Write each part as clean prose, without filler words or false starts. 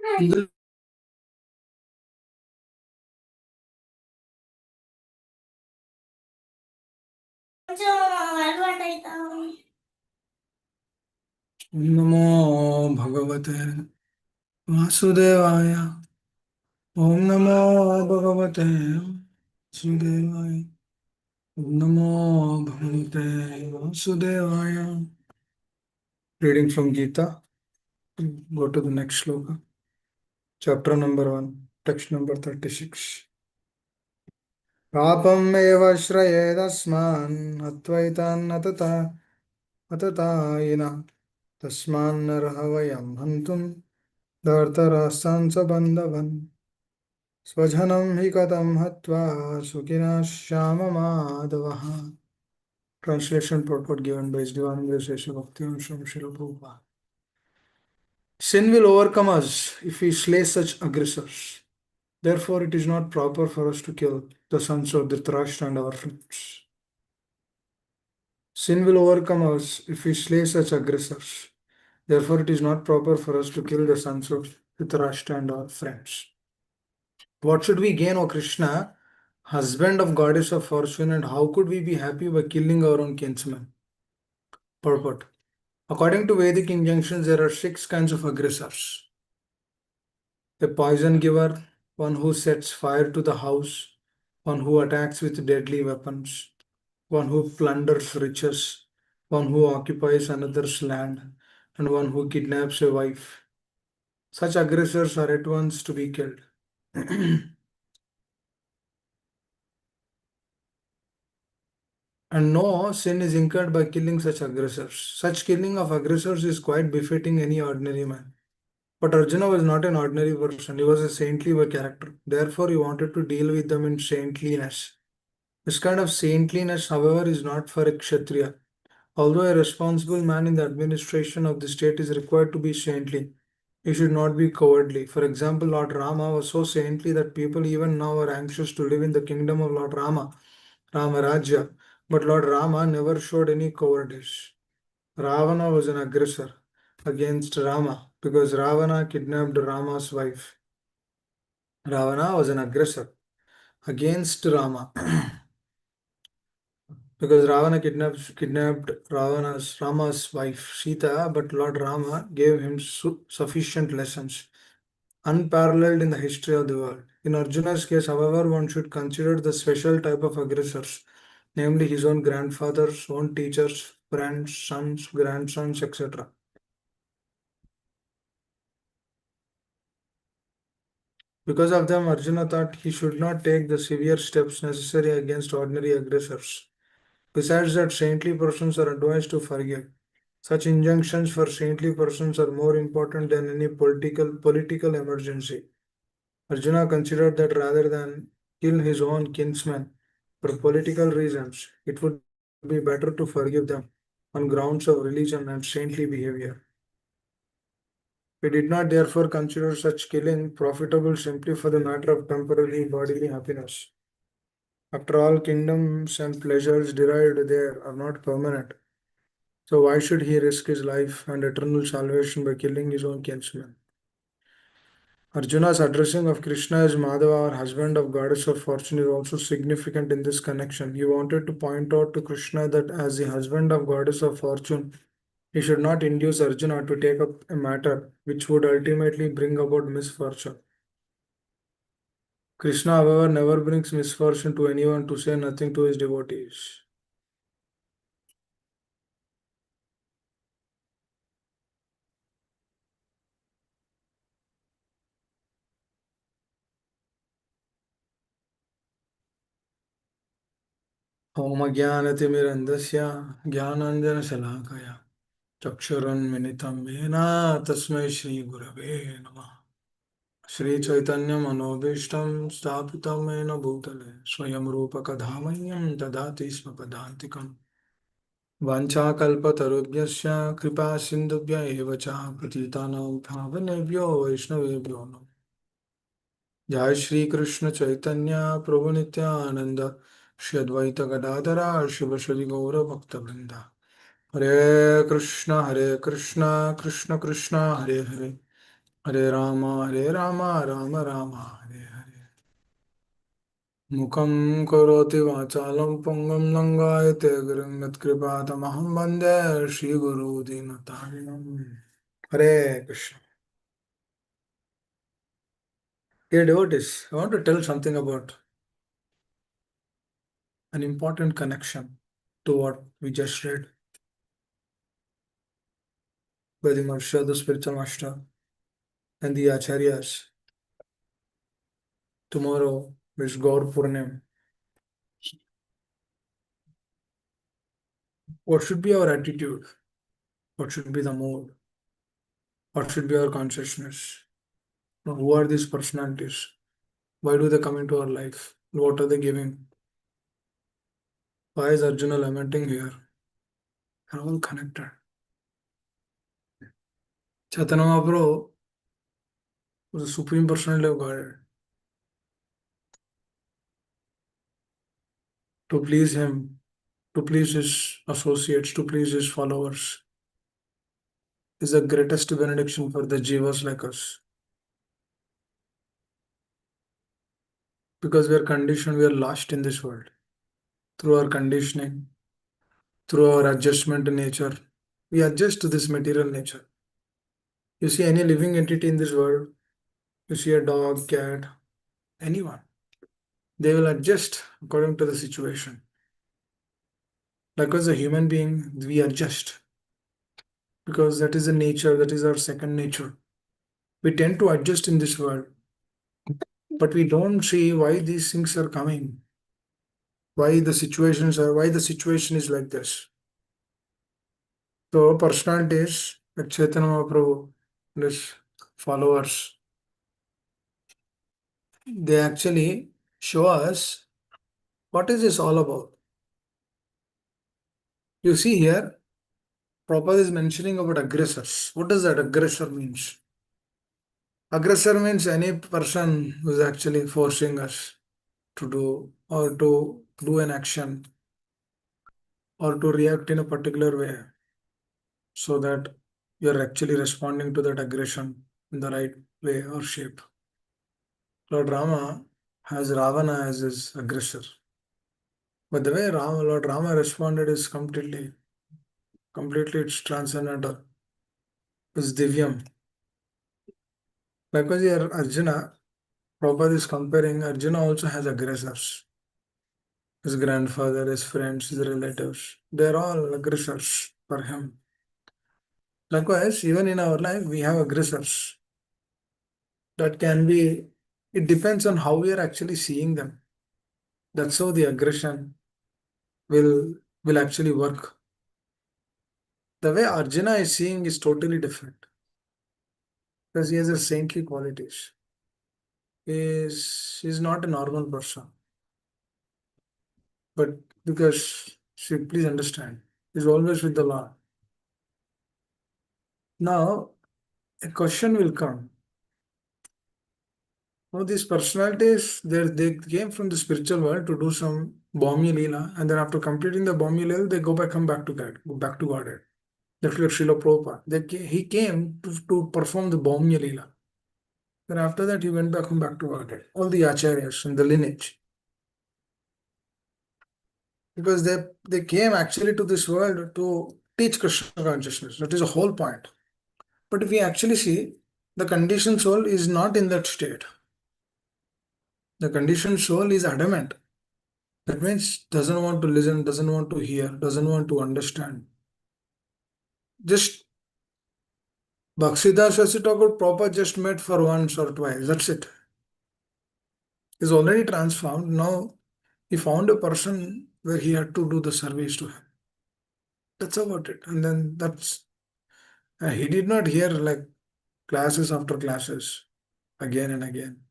ఇందులో నమో భగవతే వాసుదేవాయ. ఓం నమో భగవతే వాసుదేవాయ. ఓం నమో భగవతే వాసుదేవాయ. Reading from Gita. Go to the next sloka. Chapter number 1, text number 36. Papam eva shrayedasman atvaitan atataina tasman narhavayam hantum dhartarastan sabandhavan स्वजनं हि कथं हत्वा सुखिनः श्याममाधवः. Translation purport given by His Divine Grace Bhakti from Srila Prabhupada. Sin will overcome us if we slay such aggressors. Therefore, it is not proper for us to kill the sons of Dhritarashtra and our friends. Sin will overcome us if we slay such aggressors. Therefore, it is not proper for us to kill the sons of Dhritarashtra and our friends. What should we gain, O Krishna, husband of goddess of fortune, and how could we be happy by killing our own kinsmen? Purport. According to Vedic injunctions, there are 6 kinds of aggressors: a poison giver, one who sets fire to the house, one who attacks with deadly weapons, one who plunders riches, one who occupies another's land, and one who kidnaps a wife. Such aggressors are at once to be killed. And no sin is incurred by killing such aggressors. Such killing of aggressors is quite befitting any ordinary man. But Arjuna was not an ordinary person, he was a saintly by character. Therefore, he wanted to deal with them in saintliness. This kind of saintliness, however, is not for a Kshatriya. Although a responsible man in the administration of the state is required to be saintly, he should not be cowardly. For example, Lord Rama was so saintly that people even now are anxious to live in the kingdom of Lord Rama, Ramarajya. But Lord Rama never showed any cowardice. Ravana was an aggressor against Rama because Ravana kidnapped Rama's wife. Ravana was an aggressor against Rama because Ravana kidnapped Rama's wife Sita, but Lord Rama gave him sufficient lessons, unparalleled in the history of the world. In Arjuna's case, however, one should consider the special type of aggressors, namely his own grandfathers, own teachers, friends, sons, grandsons, etc. Because of them, Arjuna thought he should not take the severe steps necessary against ordinary aggressors. Besides that, saintly persons are advised to forgive. Such injunctions for saintly persons are more important than any political emergency. Arjuna considered that rather than kill his own kinsmen for political reasons, it would be better to forgive them on grounds of religion and saintly behavior. We did not therefore consider such killing profitable simply for the matter of temporary bodily happiness. After all, kingdoms and pleasures derived there are not permanent. So why should he risk his life and eternal salvation by killing his own kinsman? Arjuna's addressing of Krishna as Madhava, or husband of goddess of fortune, is also significant in this connection. He wanted to point out to Krishna that as the husband of goddess of fortune, he should not induce Arjuna to take up a matter which would ultimately bring about misfortune. Krishna, however, never brings misfortune to anyone, to say nothing to his devotees. Om Jnanatimirandasya Jnananjana चक्षुरुन्मिलितं येन तस्मै श्रीगुरवे नमः. श्रीचैतन्यमनोभीष्टं स्थापितं येन भूतले स्वयं रूपकधामह्यं ददाति स्म पदान्तिकम्. वाञ्छाकल्पतरुभ्यश्च कृपा सिन्धुभ्य एव च पतितानां पावनेभ्यो वैष्णवेभ्यो नमः. जय श्री कृष्ण चैतन्य प्रभु नित्यानंद श्री अद्वैत गदाधरा शिवश्री गौर भक्तवृंद. हरे Krishna Krishna Krishna Hare Hare, Hare Rama, Rama Rama, Hare Hare. Mukam karoti vachalam pangam langayate girim yatkripātamaham vande Shri Guru Dīnatarinam. Hare Krishna. Dear devotees, I want to tell something about an important connection to what we just read by the Marsha, the spiritual master, and the Acharyas. Tomorrow is Gaur Purnim. What should be our attitude? What should be the mood? What should be our consciousness? Who are these personalities? Why do they come into our life? What are they giving? Why is Arjuna lamenting here? They're all connected. Chaitanya Mahaprabhu was the Supreme Personality of Godhead. To please him, to please his associates, to please his followers is the greatest benediction for the jivas like us. Because we are conditioned, we are lost in this world. Through our conditioning, through our adjustment to nature, we adjust to this material nature. You see any living entity in this world, you see a dog, cat, anyone, they will adjust according to the situation. Likewise, a human being, we adjust because that is the nature, that is our second nature. We tend to adjust in this world, but we don't see why these things are coming, why the situation is like this. So, personalities like Chaitanya Mahaprabhu and his followers, they actually show us what is this all about. You see here, Prabhupada is mentioning about aggressors. What does that aggressor means? Aggressor means any person who is actually forcing us to do or to do an action or to react in a particular way so that you're actually responding to that aggression in the right way or shape. Lord Rama has Ravana as his aggressor. But the way Lord Rama responded is completely it's transcendental. It's Divyam. Likewise, here Arjuna, Prabhupada is comparing Arjuna also has aggressors. His grandfather, his friends, his relatives, they're all aggressors for him. Likewise, even in our life, we have aggressors. That can be, it depends on how we are actually seeing them. That's how the aggression will actually work. The way Arjuna is seeing is totally different because he has a saintly qualities. He's not a normal person. But because, see, please understand, he's always with the Lord. Now, a question will come. Now, these personalities, they came from the spiritual world to do some Bhaumya Leela, and then after completing the Bhaumya Leela, they come back to God, go back to Godhead. That's like Srila Prabhupada. He came to perform the Bhaumya Leela. Then after that, he went back to Godhead. All the Acharyas and the lineage. Because they came actually to this world to teach Krishna consciousness. That is the whole point. But if we actually see, the conditioned soul is not in that state. The conditioned soul is adamant. That means doesn't want to listen, doesn't want to hear, doesn't want to understand. Just Bhaktisiddhanta Saraswati Thakur proper just met for once or twice. That's it. He's already transformed. Now he found a person where he had to do the service to him. That's about it. And then he did not hear like classes after classes again and again.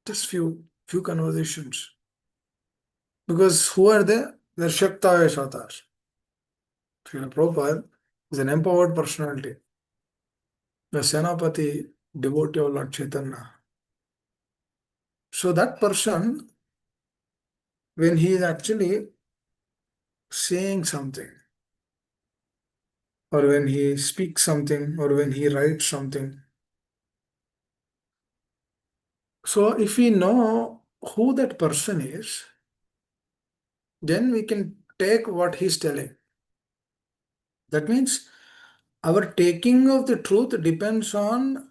Just few conversations. Because who are they? They're Shaktaya Shatas. Srila Prabhupada is an empowered personality. The Senapati devotee of Lord Chaitanya. So that person, when he is actually saying something, or when he speaks something, or when he writes something, So if we know who that person is, then we can take what he's telling. That means our taking of the truth depends on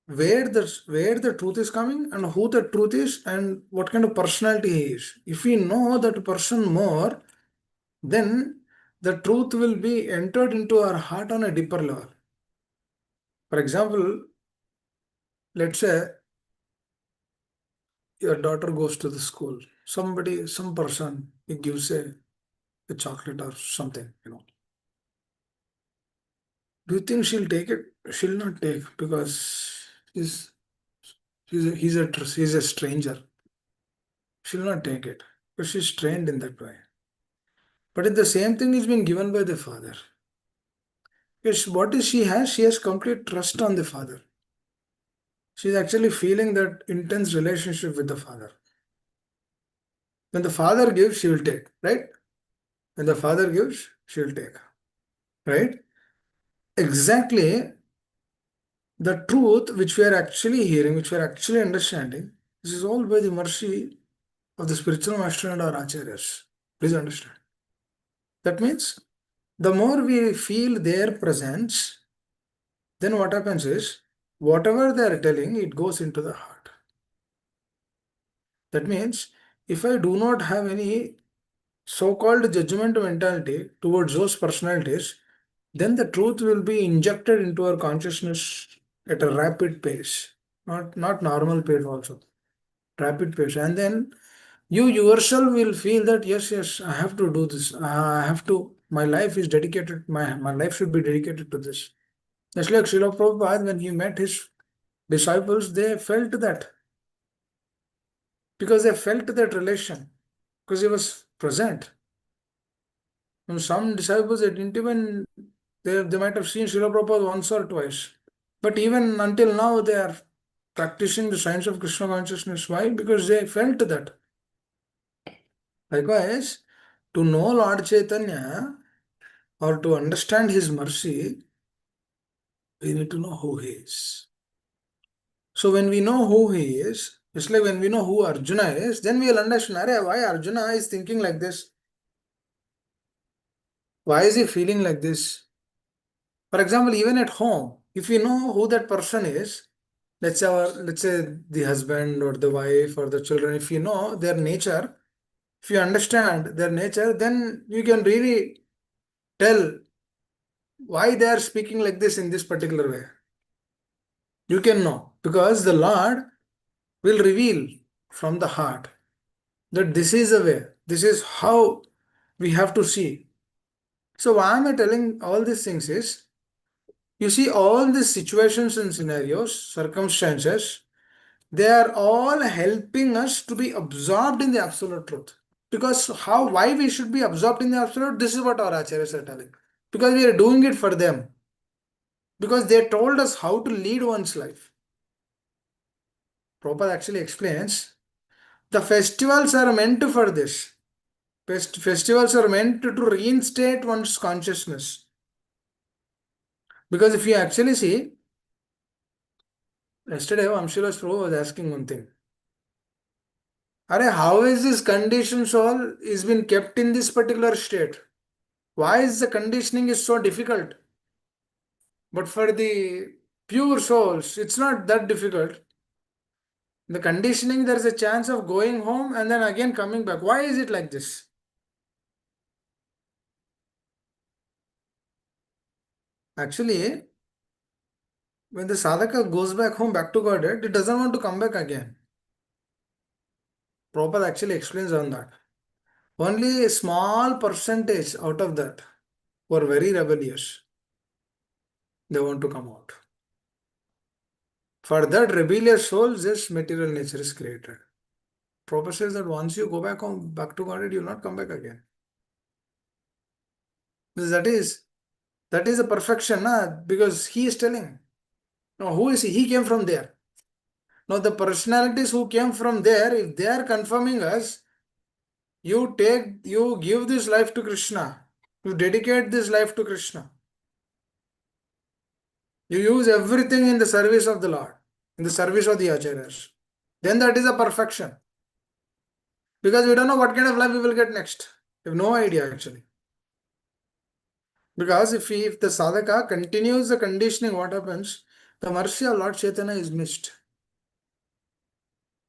where the truth is coming and who the truth is and what kind of personality he is. If we know that person more, then the truth will be entered into our heart on a deeper level. For example, let's say your daughter goes to the school. Some person, he gives a chocolate or something. Do you think she'll take it? She'll not take because he's he's a stranger. She'll not take it because she's trained in that way. But if the same thing is been given by the father, yes, what is she has? She has complete trust on the father. She's actually feeling that intense relationship with the father. When the father gives, she will take, right? When the father gives, she will take, right? Exactly the truth which we are actually hearing, which we are actually understanding, this is all by the mercy of the spiritual master and our acharyas. Please understand. That means the more we feel their presence, then what happens is whatever they are telling, it goes into the heart. That means if I do not have any so-called judgment mentality towards those personalities, then the truth will be injected into our consciousness at a rapid pace, not normal pace also, rapid pace, and then you yourself will feel that yes, I have to do this. I have to. My life is dedicated. My life should be dedicated to this. Just like Srila Prabhupada, when he met his disciples, they felt that because they felt that relation because he was present. And some disciples they didn't even they might have seen Srila Prabhupada once or twice, but even until now they are practicing the science of Krishna consciousness. Why? Because they felt that. Likewise, to know Lord Chaitanya or to understand his mercy, we need to know who he is. So when we know who he is, it's like when we know who Arjuna is, then we'll understand why Arjuna is thinking like this. Why is he feeling like this? For example, even at home, if we know who that person is, let's say the husband or the wife or the children, if you know their nature, if you understand their nature, then you can really tell why they are speaking like this in this particular way. You can know because the Lord will reveal from the heart that this is the way, this is how we have to see. So, why am I telling all these things is you see, all these situations and scenarios, circumstances, they are all helping us to be absorbed in the absolute truth. Because why we should be absorbed in the absolute, this is what our acharyas are telling. Because we are doing it for them. Because they told us how to lead one's life. Prabhupada actually explains the festivals are meant for this. Festivals are meant to reinstate one's consciousness. Because if you actually see, yesterday Amshilas Prabhu was asking one thing. How is this condition soul is been kept in this particular state? Why is the conditioning is so difficult? But for the pure souls, it's not that difficult. The conditioning, there is a chance of going home and then again coming back. Why is it like this? Actually, when the sadhaka goes back home, back to Godhead, it doesn't want to come back again. Prabhupada actually explains on that. Only a small percentage out of that were very rebellious. They want to come out. For that rebellious souls, this material nature is created. Prabhupada says that once you go back home, back to Godhead, you will not come back again. Because that is a perfection, because he is telling. Now, who is he? He came from there. Now, the personalities who came from there, if they are confirming us, you give this life to Krishna. You dedicate this life to Krishna. You use everything in the service of the Lord. in the service of the acharyas, then that is a perfection. Because we don't know what kind of life we will get next. We have no idea actually. Because if the sadhaka continues the conditioning, what happens? The mercy of Lord Chaitanya is missed.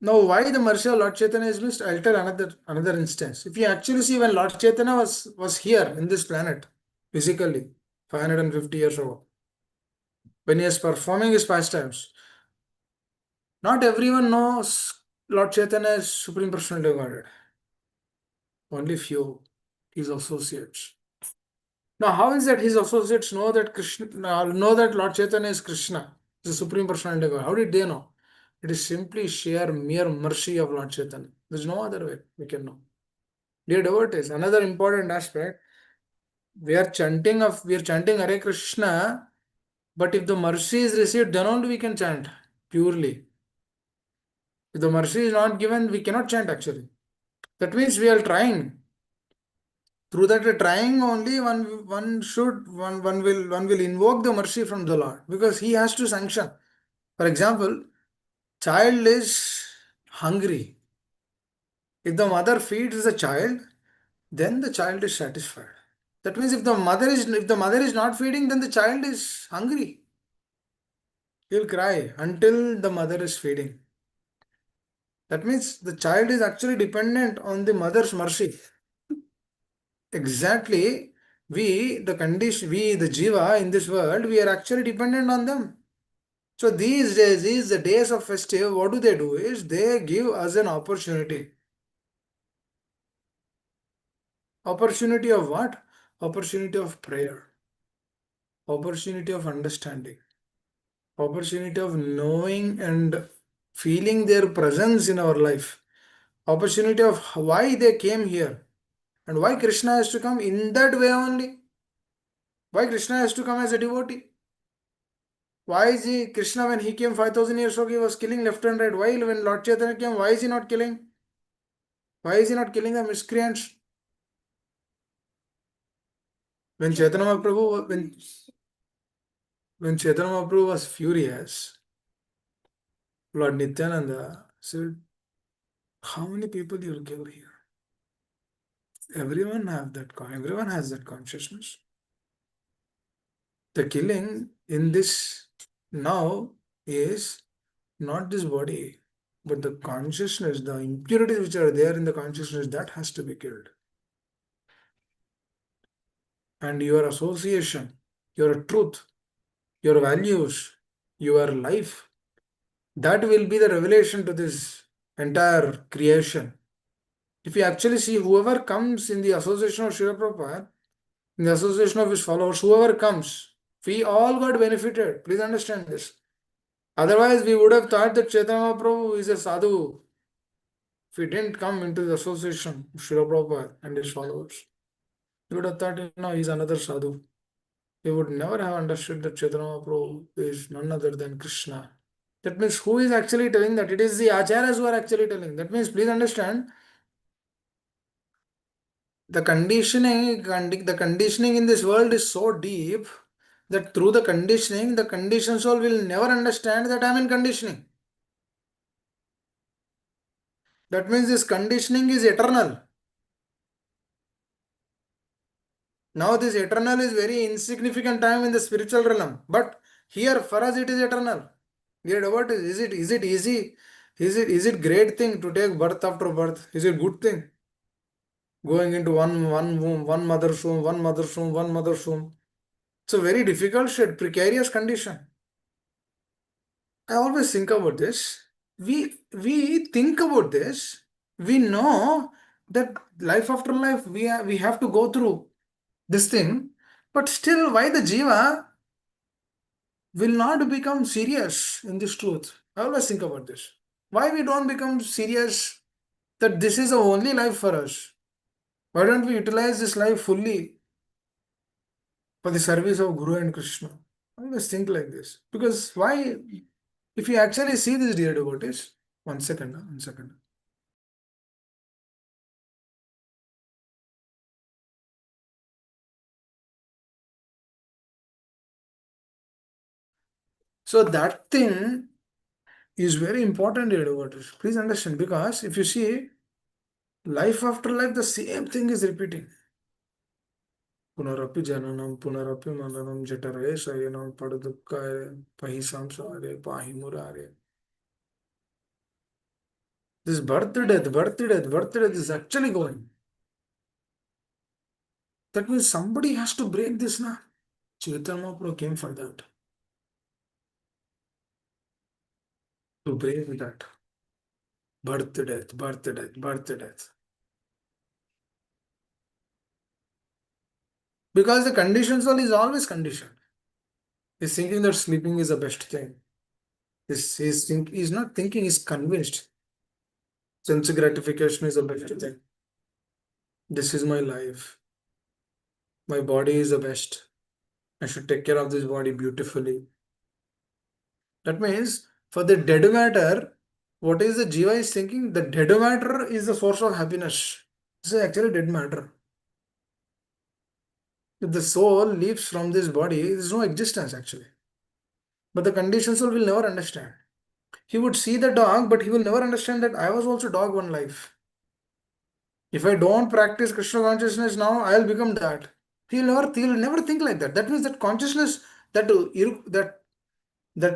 Now, why the mercy of Lord Chaitanya is missed? I'll tell another instance. If you actually see when Lord Chaitanya was here in this planet, physically, 550 years ago, when he is performing his pastimes, not everyone knows Lord Chaitanya is Supreme Personality of Godhead. Only few, his associates. Now, how is that his associates know that know that Lord Chaitanya is Krishna, the Supreme Personality of God? How did they know? It is simply sheer mere mercy of Lord Chaitanya. There's no other way we can know. Dear devotees, another important aspect, we are chanting Hare Krishna, but if the mercy is received, then only we can chant purely. If the mercy is not given, we cannot chant actually. That means we are trying. Through that trying only one will invoke the mercy from the Lord because he has to sanction. For example, child is hungry. If the mother feeds the child, then the child is satisfied. That means if the mother is not feeding, then the child is hungry. He'll cry until the mother is feeding. That means the child is actually dependent on the mother's mercy. Exactly, the jiva in this world, we are actually dependent on them. So these days, the days of festive, what do? Is they give us an opportunity. Opportunity of what? Opportunity of prayer. Opportunity of understanding. Opportunity of knowing and feeling their presence in our life. Opportunity of why they came here and why Krishna has to come in that way only. Why Krishna has to come as a devotee? Why is he Krishna when he came 5000 years ago? He was killing left and right. Why when Lord Chaitanya came? Why is he not killing? Why is he not killing the miscreants? When Chaitanya Mahaprabhu when Chaitanya Mahaprabhu was furious, Lord Nityananda said, "How many people you will kill here? Everyone has that consciousness. The killing in this now is not this body, but the consciousness, the impurities which are there in the consciousness, that has to be killed. And your association, your truth, your values, your life, that will be the revelation to this entire creation. If you actually see whoever comes in the association of Srila Prabhupada, in the association of his followers, whoever comes, we all got benefited. Please understand this. Otherwise, we would have thought that Chaitanya Mahaprabhu is a sadhu if he didn't come into the association of Srila Prabhupada and his followers. We would have thought, he's another sadhu. We would never have understood that Chaitanya Mahaprabhu is none other than Krishna. That means who is actually telling that? It is the acharyas who are actually telling. That means please understand the conditioning in this world is so deep that through the conditioning, the conditioned soul will never understand that I am in conditioning. That means this conditioning is eternal. Now this eternal is very insignificant time in the spiritual realm. But here for us it is eternal. Dear devotees, is it easy? Is it great thing to take birth after birth? Is it good thing? Going into one womb, one mother's womb, one mother's womb, one mother's womb. It's a very difficult shit, precarious condition. I always think about this. We think about this. We know that life after life we have to go through this thing, but still, why the jiva will not become serious in this truth? I always think about this. Why we don't become serious that this is the only life for us? Why don't we utilize this life fully for the service of Guru and Krishna? I always think like this. Because why, if you actually see this, dear devotees, one second, one second. So that thing, is very important, dear devotees. Please understand, because if you see, life after life, the same thing is repeating. Punarapi jananam, punarapi maranam, jatare sayanam, padudukkaye, pahisam sare, pahimurare. This birth, death, birth, death, birth, death is actually going. That means somebody has to break this now. Chaitanya Mahaprabhu came for that. To break that. Birth, death, birth, death, birth, death. Because the conditioned soul is always conditioned. He's thinking that sleeping is the best thing. He's not thinking, he's convinced. Sense gratification is the best thing. This is my life. My body is the best. I should take care of this body beautifully. That means for the dead matter, what is the jiva is thinking? The dead matter is the source of happiness. This is actually dead matter. If the soul leaves from this body, there is no existence actually. But the conditioned soul will never understand. He would see the dog, but he will never understand that I was also dog one life. If I don't practice Krishna consciousness now, I'll become that. He'll never think like that. That means that consciousness, that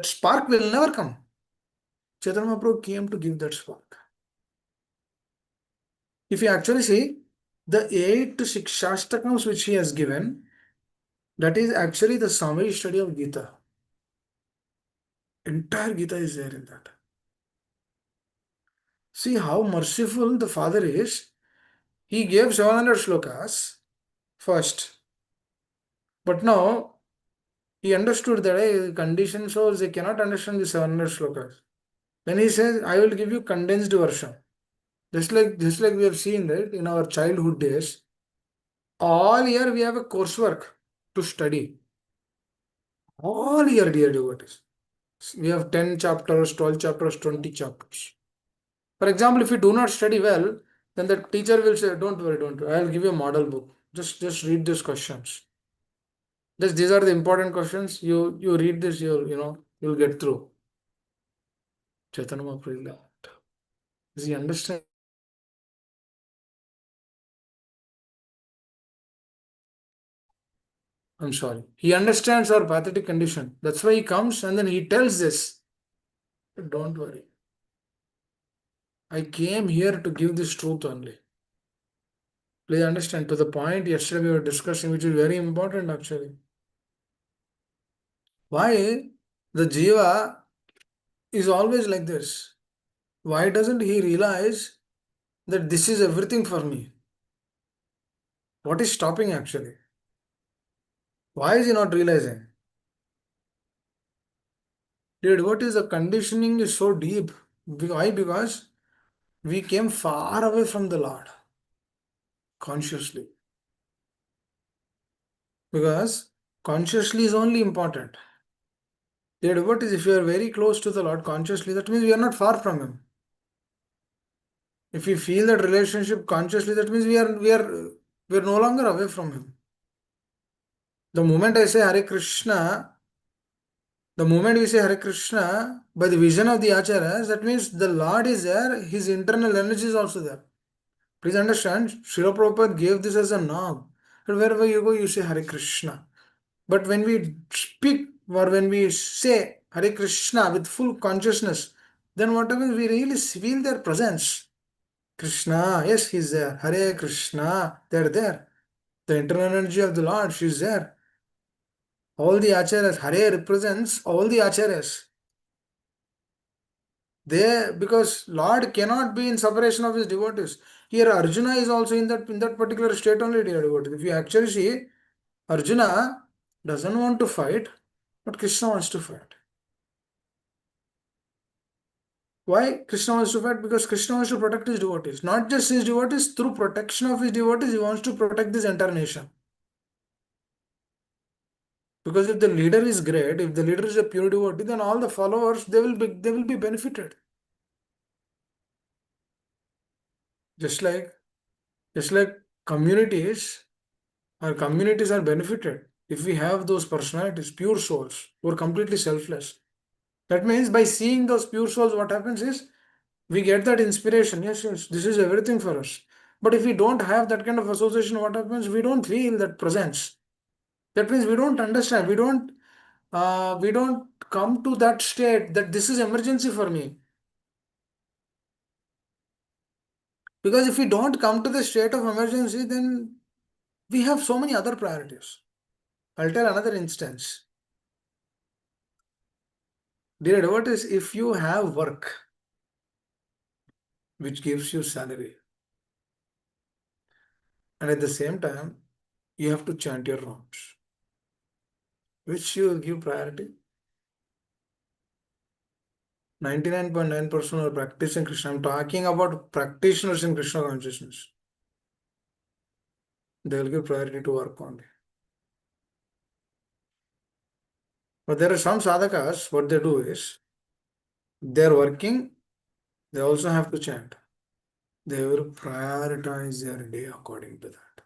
spark will never come. Chaitanya Mahaprabhu came to give that spark. If you actually see the 8 Shikshastakams which he has given, that is actually the summary study of Gita. Entire Gita is there in that. See how merciful the Father is. He gave 700 shlokas first. But now he understood that conditioned souls, they cannot understand the 700 shlokas. Then he says, I will give you condensed version. Just like we have seen that in our childhood days, all year we have a coursework to study. All year, dear devotees. We have 10 chapters, 12 chapters, 20 chapters. For example, if you do not study well, then the teacher will say, don't worry, don't worry. I'll give you a model book. Just read these questions. These are the important questions. You read this, you'll get through. Chaitanya Mahaprabhu. Does he understand? I'm sorry. He understands our pathetic condition. That's why he comes and then he tells this. Don't worry. I came here to give this truth only. Please understand, to the point yesterday we were discussing, which is very important actually. Why the jiva is always like this? Why doesn't he realize that this is everything for me? What is stopping actually? Why is he not realizing? Dude, what is the conditioning is so deep? Why? Because we came far away from the Lord consciously. Because consciously is only important. Dude, what is if you are very close to the Lord consciously, that means we are not far from Him. If we feel that relationship consciously, that means we are no longer away from Him. The moment I say Hare Krishna, the moment we say Hare Krishna, by the vision of the Acharyas, that means the Lord is there, His internal energy is also there. Please understand, Srila Prabhupada gave this as a norm. That wherever you go, you say Hare Krishna. But when we speak or when we say Hare Krishna with full consciousness, then what happens? We really feel their presence. Krishna, yes, He's there. Hare Krishna, they're there. The internal energy of the Lord, she's there. All the acharyas, Hare represents all the acharyas. Because Lord cannot be in separation of his devotees. Here Arjuna is also in that particular state only, dear devotees. If you actually see, Arjuna doesn't want to fight, but Krishna wants to fight. Why Krishna wants to fight? Because Krishna wants to protect his devotees. Not just his devotees, through protection of his devotees, he wants to protect this entire nation. Because if the leader is great, if the leader is a pure devotee, then all the followers they will be benefited. Just like communities, our communities are benefited if we have those personalities, pure souls who are completely selfless. That means by seeing those pure souls, what happens is we get that inspiration. Yes, yes, this is everything for us. But if we don't have that kind of association, what happens? We don't feel that presence. That means we don't understand. We don't come to that state that this is emergency for me. Because if we don't come to the state of emergency, then we have so many other priorities. I'll tell another instance. Dear devotees, if you have work which gives you salary, and at the same time you have to chant your rounds, which you will give priority? 99.9% are practicing Krishna. I'm talking about practitioners in Krishna consciousness. They will give priority to work only. But there are some sadhakas, what they do is, they're working, they also have to chant. They will prioritize their day according to that.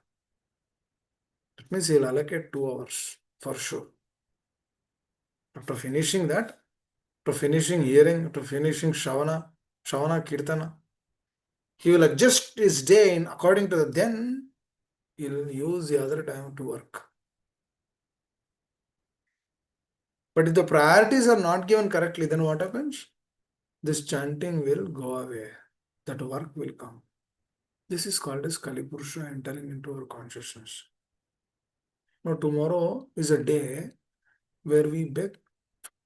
That means he'll allocate 2 hours for sure. After finishing that, after finishing hearing, after finishing Shravana, Kirtana, he will adjust his day in according to that. Then he'll use the other time to work. But if the priorities are not given correctly, then what happens? This chanting will go away. That work will come. This is called as Kali Purusha entering into our consciousness. Now, tomorrow is a day where we beg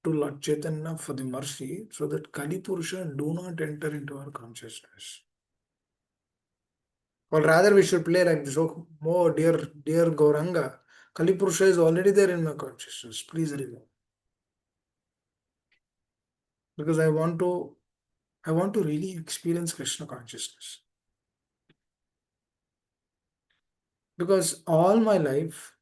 to Lord Chaitanya for the mercy so that Kali Purusha do not enter into our consciousness. Or rather, we should play like this. Oh, dear Gauranga, Kali Purusha is already there in my consciousness. Please remove. Because I want to really experience Krishna consciousness. Because all my life,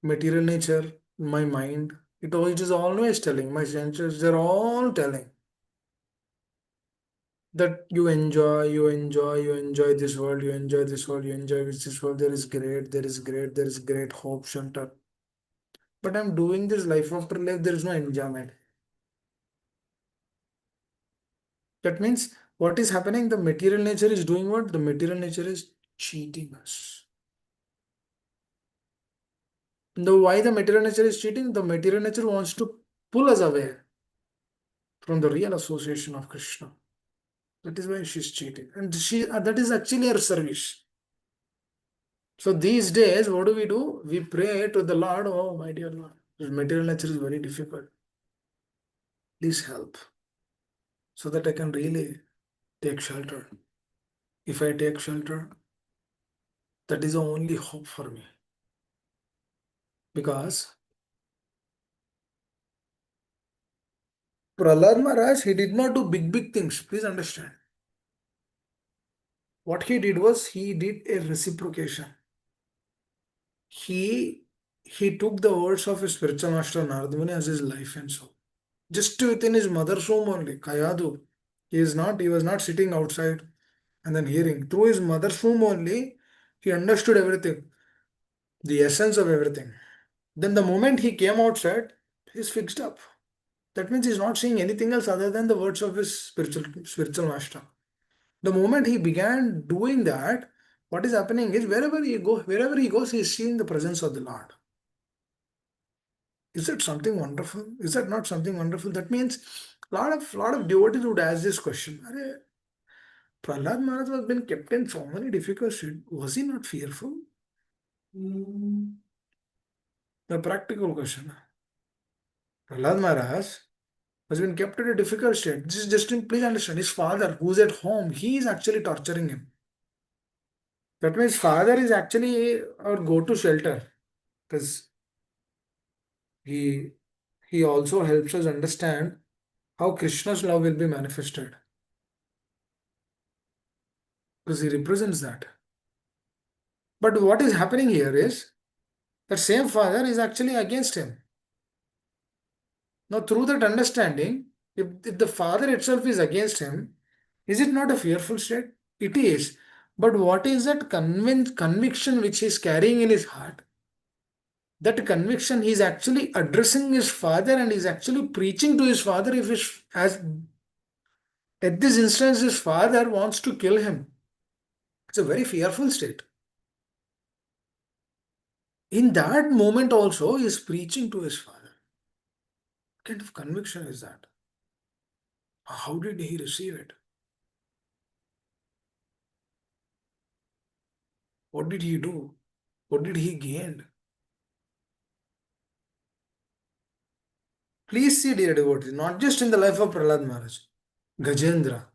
material nature, my mind, it is always telling, my senses, they're all telling that you enjoy this world, you enjoy this world, you enjoy this world, there is great hope, shelter. But I'm doing this life after life, there is no enjoyment. That means what is happening? The material nature is doing what? The material nature is cheating us. Why the material nature is cheating? The material nature wants to pull us away from the real association of Krishna. That is why she's cheating. And that is actually her service. So these days, what do? We pray to the Lord, oh my dear Lord, this material nature is very difficult. Please help so that I can really take shelter. If I take shelter, that is the only hope for me. Because Prahlad Maharaj, he did not do big things. Please understand. What he did was he did a reciprocation. He he took the words of his spiritual master Narada Muni as his life and soul. Just within his mother's womb only, Kayadu. He was not sitting outside and then hearing. Through his mother's womb only, he understood everything, the essence of everything. Then the moment he came outside, he's fixed up. That means he's not saying anything else other than the words of his spiritual master. The moment he began doing that, what is happening is wherever he goes, he is seeing the presence of the Lord. Is that something wonderful? Is that not something wonderful? That means lot of devotees would ask this question. Are, Prahlad Maharaj was been kept in so many difficult situations. Was he not fearful? The practical question. Prahlad Maharaj has been kept in a difficult state. This is just in, please understand, his father, who's at home, he is actually torturing him. That means father is actually our go-to shelter because he he also helps us understand how Krishna's love will be manifested because he represents that. But what is happening here is that same father is actually against him. Now, through that understanding, if the father itself is against him, is it not a fearful state? It is. But what is that conviction which he is carrying in his heart? That conviction, he's actually addressing his father and he's actually preaching to his father. If his, as at this instance, his father wants to kill him, it's a very fearful state. In that moment, also, he is preaching to his father. What kind of conviction is that? How did he receive it? What did he do? What did he gain? Please see, dear devotees, not just in the life of Prahlad Maharaj, Gajendra.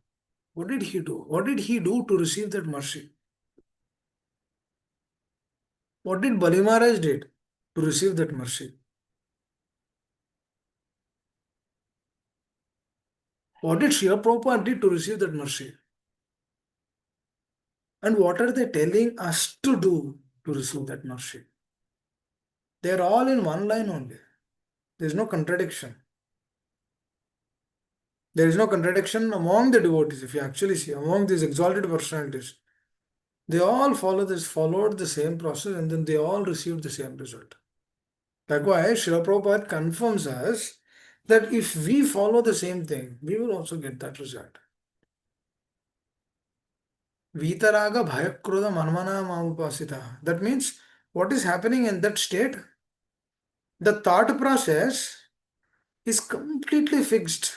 What did he do? What did he do to receive that mercy? What did Bali Maharaj did to receive that mercy? What did Srila Prabhupada did to receive that mercy? And what are they telling us to do to receive that mercy? They are all in one line only. There is no contradiction. There is no contradiction among the devotees. If you actually see among these exalted personalities, they all followed the same process, and then they all received the same result. That's why Srila Prabhupada confirms us that if we follow the same thing, we will also get that result. Vitaraga bhayakroda manmana mamupasita. That means what is happening in that state? The thought process is completely fixed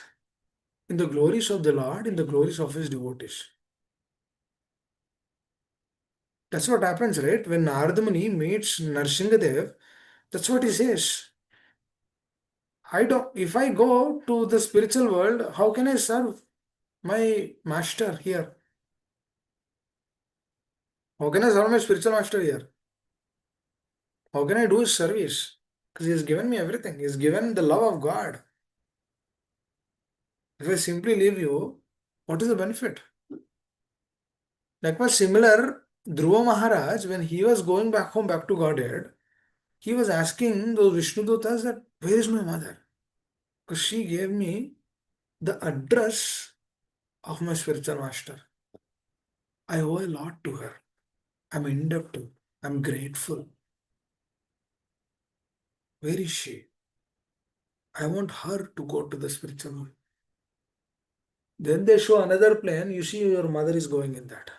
in the glories of the Lord, in the glories of his devotees. That's what happens, right? When Narada Muni meets Narsingadev, that's what he says. I don't, if I go to the spiritual world, how can I serve my master here? How can I serve my spiritual master here? How can I do his service? Because he has given me everything. He has given the love of God. If I simply leave you, what is the benefit? Likewise, similar, Dhruva Maharaj, when he was going back home, back to Godhead, he was asking those Vishnu Dutas that, where is my mother? Because she gave me the address of my spiritual master. I owe a lot to her. I'm indebted. I'm grateful. Where is she? I want her to go to the spiritual world. Then they show another plane. You see, your mother is going in that.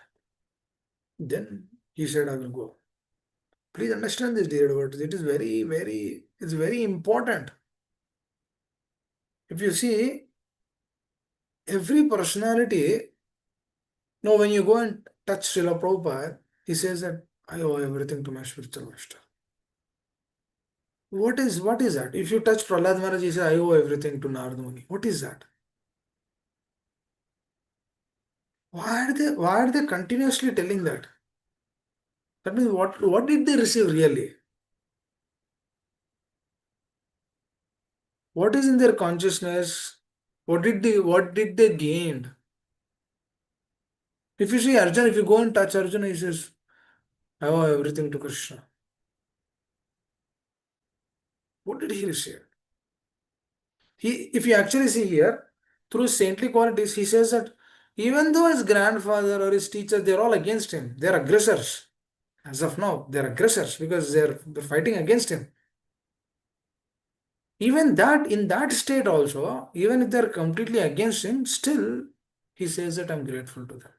Then he said, I will go. Please understand this, dear devotees. It is it's very important. If you see, every personality, no, when you go and touch Srila Prabhupada, he says that I owe everything to my spiritual master. What is that? If you touch Prahlad Maharaj, he says, I owe everything to Narada Muni. What is that? Why are they continuously telling that? That means what did they receive really? What is in their consciousness? What did they gain? If you see Arjuna, if you go and touch Arjuna, he says, I owe everything to Krishna. What did he receive? If you actually see here, through saintly qualities, he says that even though his grandfather or his teacher, they're all against him, they're aggressors. As of now, they're aggressors because they're fighting against him. Even that, in that state also, even if they're completely against him, still he says that I'm grateful to them.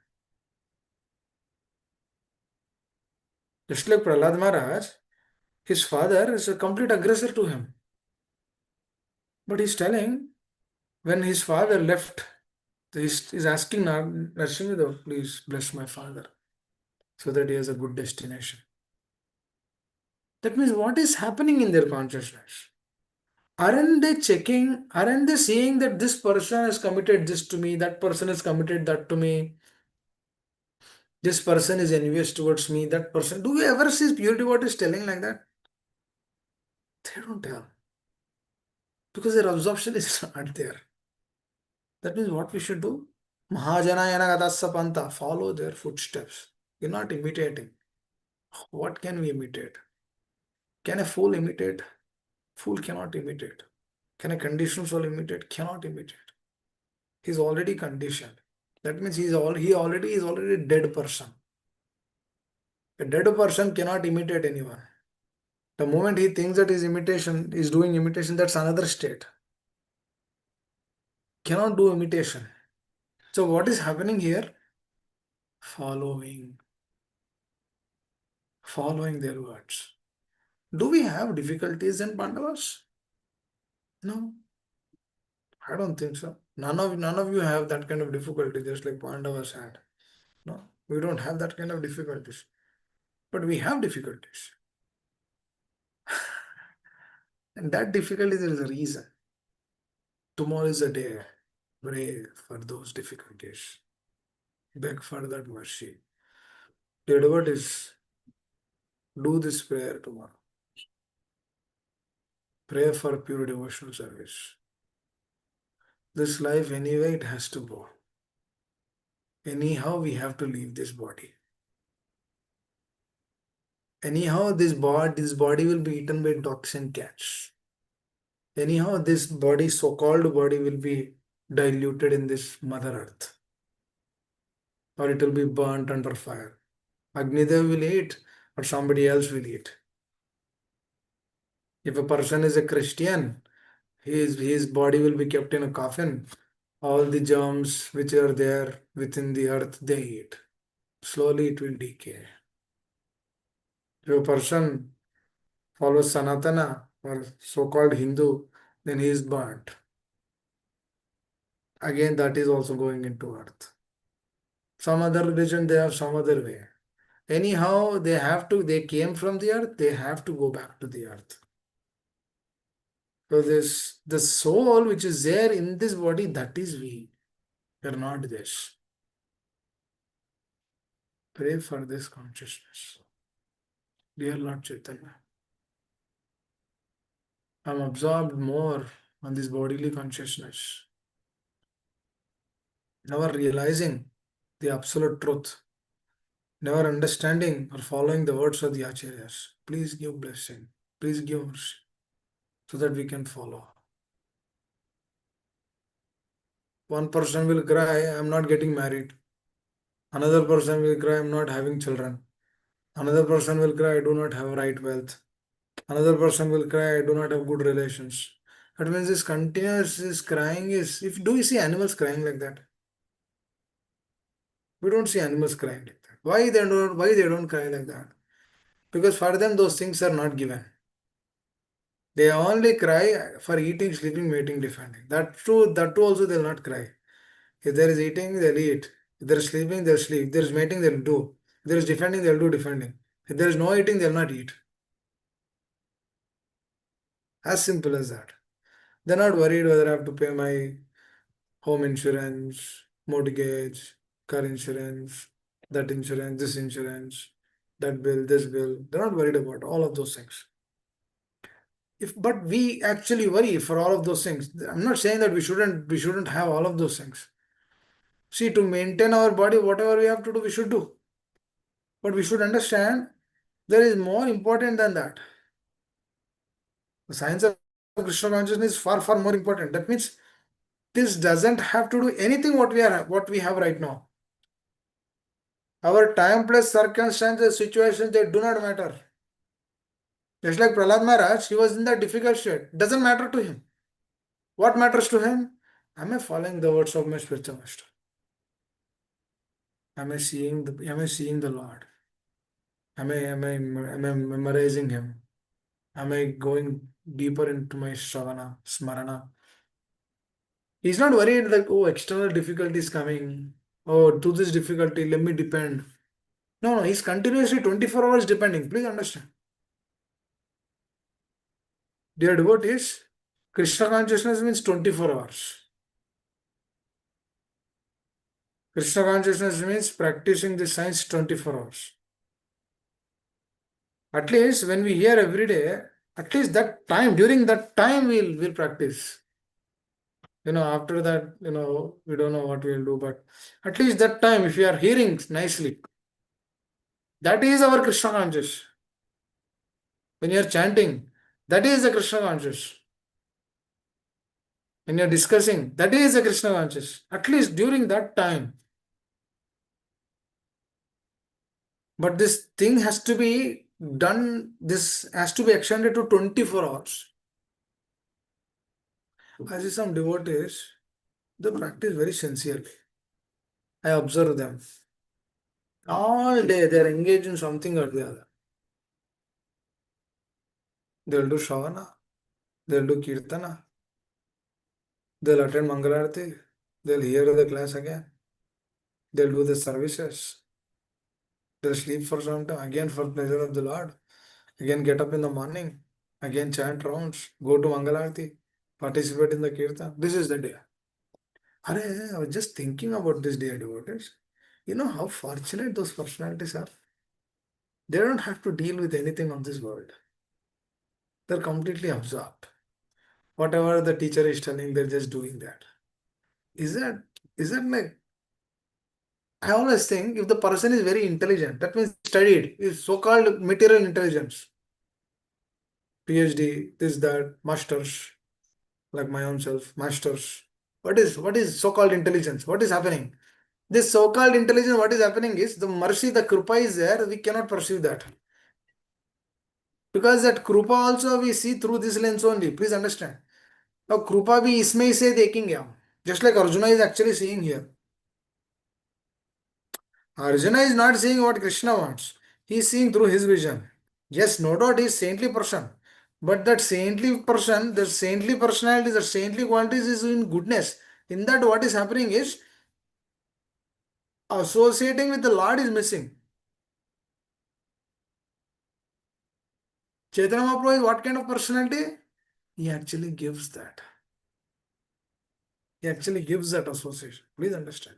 Just like Prahlad Maharaj, his father is a complete aggressor to him. But he's telling when his father left, he's asking Narsimha, please bless my father so that he has a good destination. That means what is happening in their consciousness? Aren't they checking? Aren't they seeing that this person has committed this to me, that person has committed that to me, this person is envious towards me, that person. Do you ever see pure devotees telling like that? They don't tell because their absorption is not there. That means what we should do? Mahajanayana Gadassa Panta, follow their footsteps. You're not imitating. What can we imitate? Can a fool imitate? Fool cannot imitate. Can a conditioned soul imitate? Cannot imitate. He's already conditioned. That means he already is already a dead person. A dead person cannot imitate anyone. The moment he thinks that his imitation is doing imitation, that's another state. Cannot do imitation. So what is happening here? Following. Following their words. Do we have difficulties in Pandavas? No, I don't think so. None of you have that kind of difficulty, just like Pandavas had. No, we don't have that kind of difficulties. But we have difficulties. And that difficulty, there is a reason. Tomorrow is a day. Pray for those difficulties. Beg for that mercy. Dear devotees, do this prayer tomorrow. Pray for pure devotional service. This life, anyway, it has to go. Anyhow, we have to leave this body. Anyhow, this body will be eaten by dogs and cats. Anyhow, this body, so-called body, will be diluted in this Mother Earth, or it will be burnt under fire. Agnidev will eat, or somebody else will eat. If a person is a Christian, his body will be kept in a coffin. All the germs which are there within the earth, they eat. Slowly it will decay. If a person follows Sanatana or so-called Hindu, then he is burnt. Again, that is also going into earth. Some other religion, they have some other way. Anyhow, they came from the earth, they have to go back to the earth. So the soul which is there in this body, that is we. We are not this. Pray for this consciousness. Dear Lord Chaitanya, I am absorbed more on this bodily consciousness, never realizing the absolute truth, never understanding or following the words of the Acharyas. Please give blessing, please give mercy, so that we can follow. One person will cry, I am not getting married. Another person will cry, I am not having children. Another person will cry, I do not have right wealth. Another person will cry, I do not have good relations. That means this continuous this crying is, if do you see animals crying like that? We don't see animals crying like that. Why they don't cry like that? Because for them those things are not given. They only cry for eating, sleeping, mating, defending. That too also they'll not cry. If there is eating, they'll eat. If there is sleeping, they'll sleep. If there is mating, they'll do. If there is defending, they'll do defending. If there is no eating, they'll not eat. As simple as that. They're not worried whether I have to pay my home insurance, mortgage, car insurance, that insurance, this insurance, that bill, this bill. They're not worried about all of those things. But we actually worry for all of those things. I'm not saying that we shouldn't have all of those things. See, to maintain our body, whatever we have to do, we should do. But we should understand there is more important than that. The science of Krishna consciousness is far, far more important. That means this doesn't have to do anything what we have right now. Our time plus circumstances, situations, they do not matter. Just like Prahlad Maharaj, he was in that difficult state. Doesn't matter to him. What matters to him? Am I following the words of my spiritual master? Am I seeing the Lord? Am I memorizing him? Am I going deeper into my Shravana, Smarana? He's not worried like, oh, external difficulties coming. Oh, to this difficulty, let me depend. No, he's continuously 24 hours depending. Please understand. Dear devotees, Krishna consciousness means 24 hours. Krishna consciousness means practicing the science 24 hours. At least when we hear every day, at least that time, during that time we'll practice. After that, we don't know what we'll do, but at least that time, if we are hearing nicely, that is our Krishna conscious. When you are chanting, that is the Krishna conscious. When you are discussing, that is the Krishna conscious. At least during that time. But this thing has to be done, this has to be extended to 24 hours. I see some devotees, they practice very sincerely. I observe them. All day they are engaged in something or the other. They'll do Shravana, they'll do Kirtana, they'll attend Mangalarti, they'll hear the class again, they'll do the services, they'll sleep for some time, again for pleasure of the Lord, again get up in the morning, again chant rounds, go to Mangalarti, participate in the Kirtan. This is the day. I was just thinking about this day, devotees. You know how fortunate those personalities are? They don't have to deal with anything of this world. They're completely absorbed. Whatever the teacher is telling, they're just doing that. Is that is that like, I always think if the person is very intelligent, that means studied, is so-called material intelligence, PhD, this, that, masters, like my own self, masters. What is so-called intelligence? What is happening? This so-called intelligence, what is happening is the mercy, the krupa is there, we cannot perceive that. Because that krupa also we see through this lens only. Please understand. Now krupa bhi isme se देखेंगे हम. Just like Arjuna is actually seeing here. Arjuna is not seeing what Krishna wants. He is seeing through his vision. Yes, no doubt he is saintly person. But that saintly person, the saintly personality, the saintly qualities is in goodness. In that what is happening is associating with the Lord is missing. Chaitanya Mahaprabhu is what kind of personality? He actually gives that. He actually gives that association. Please understand.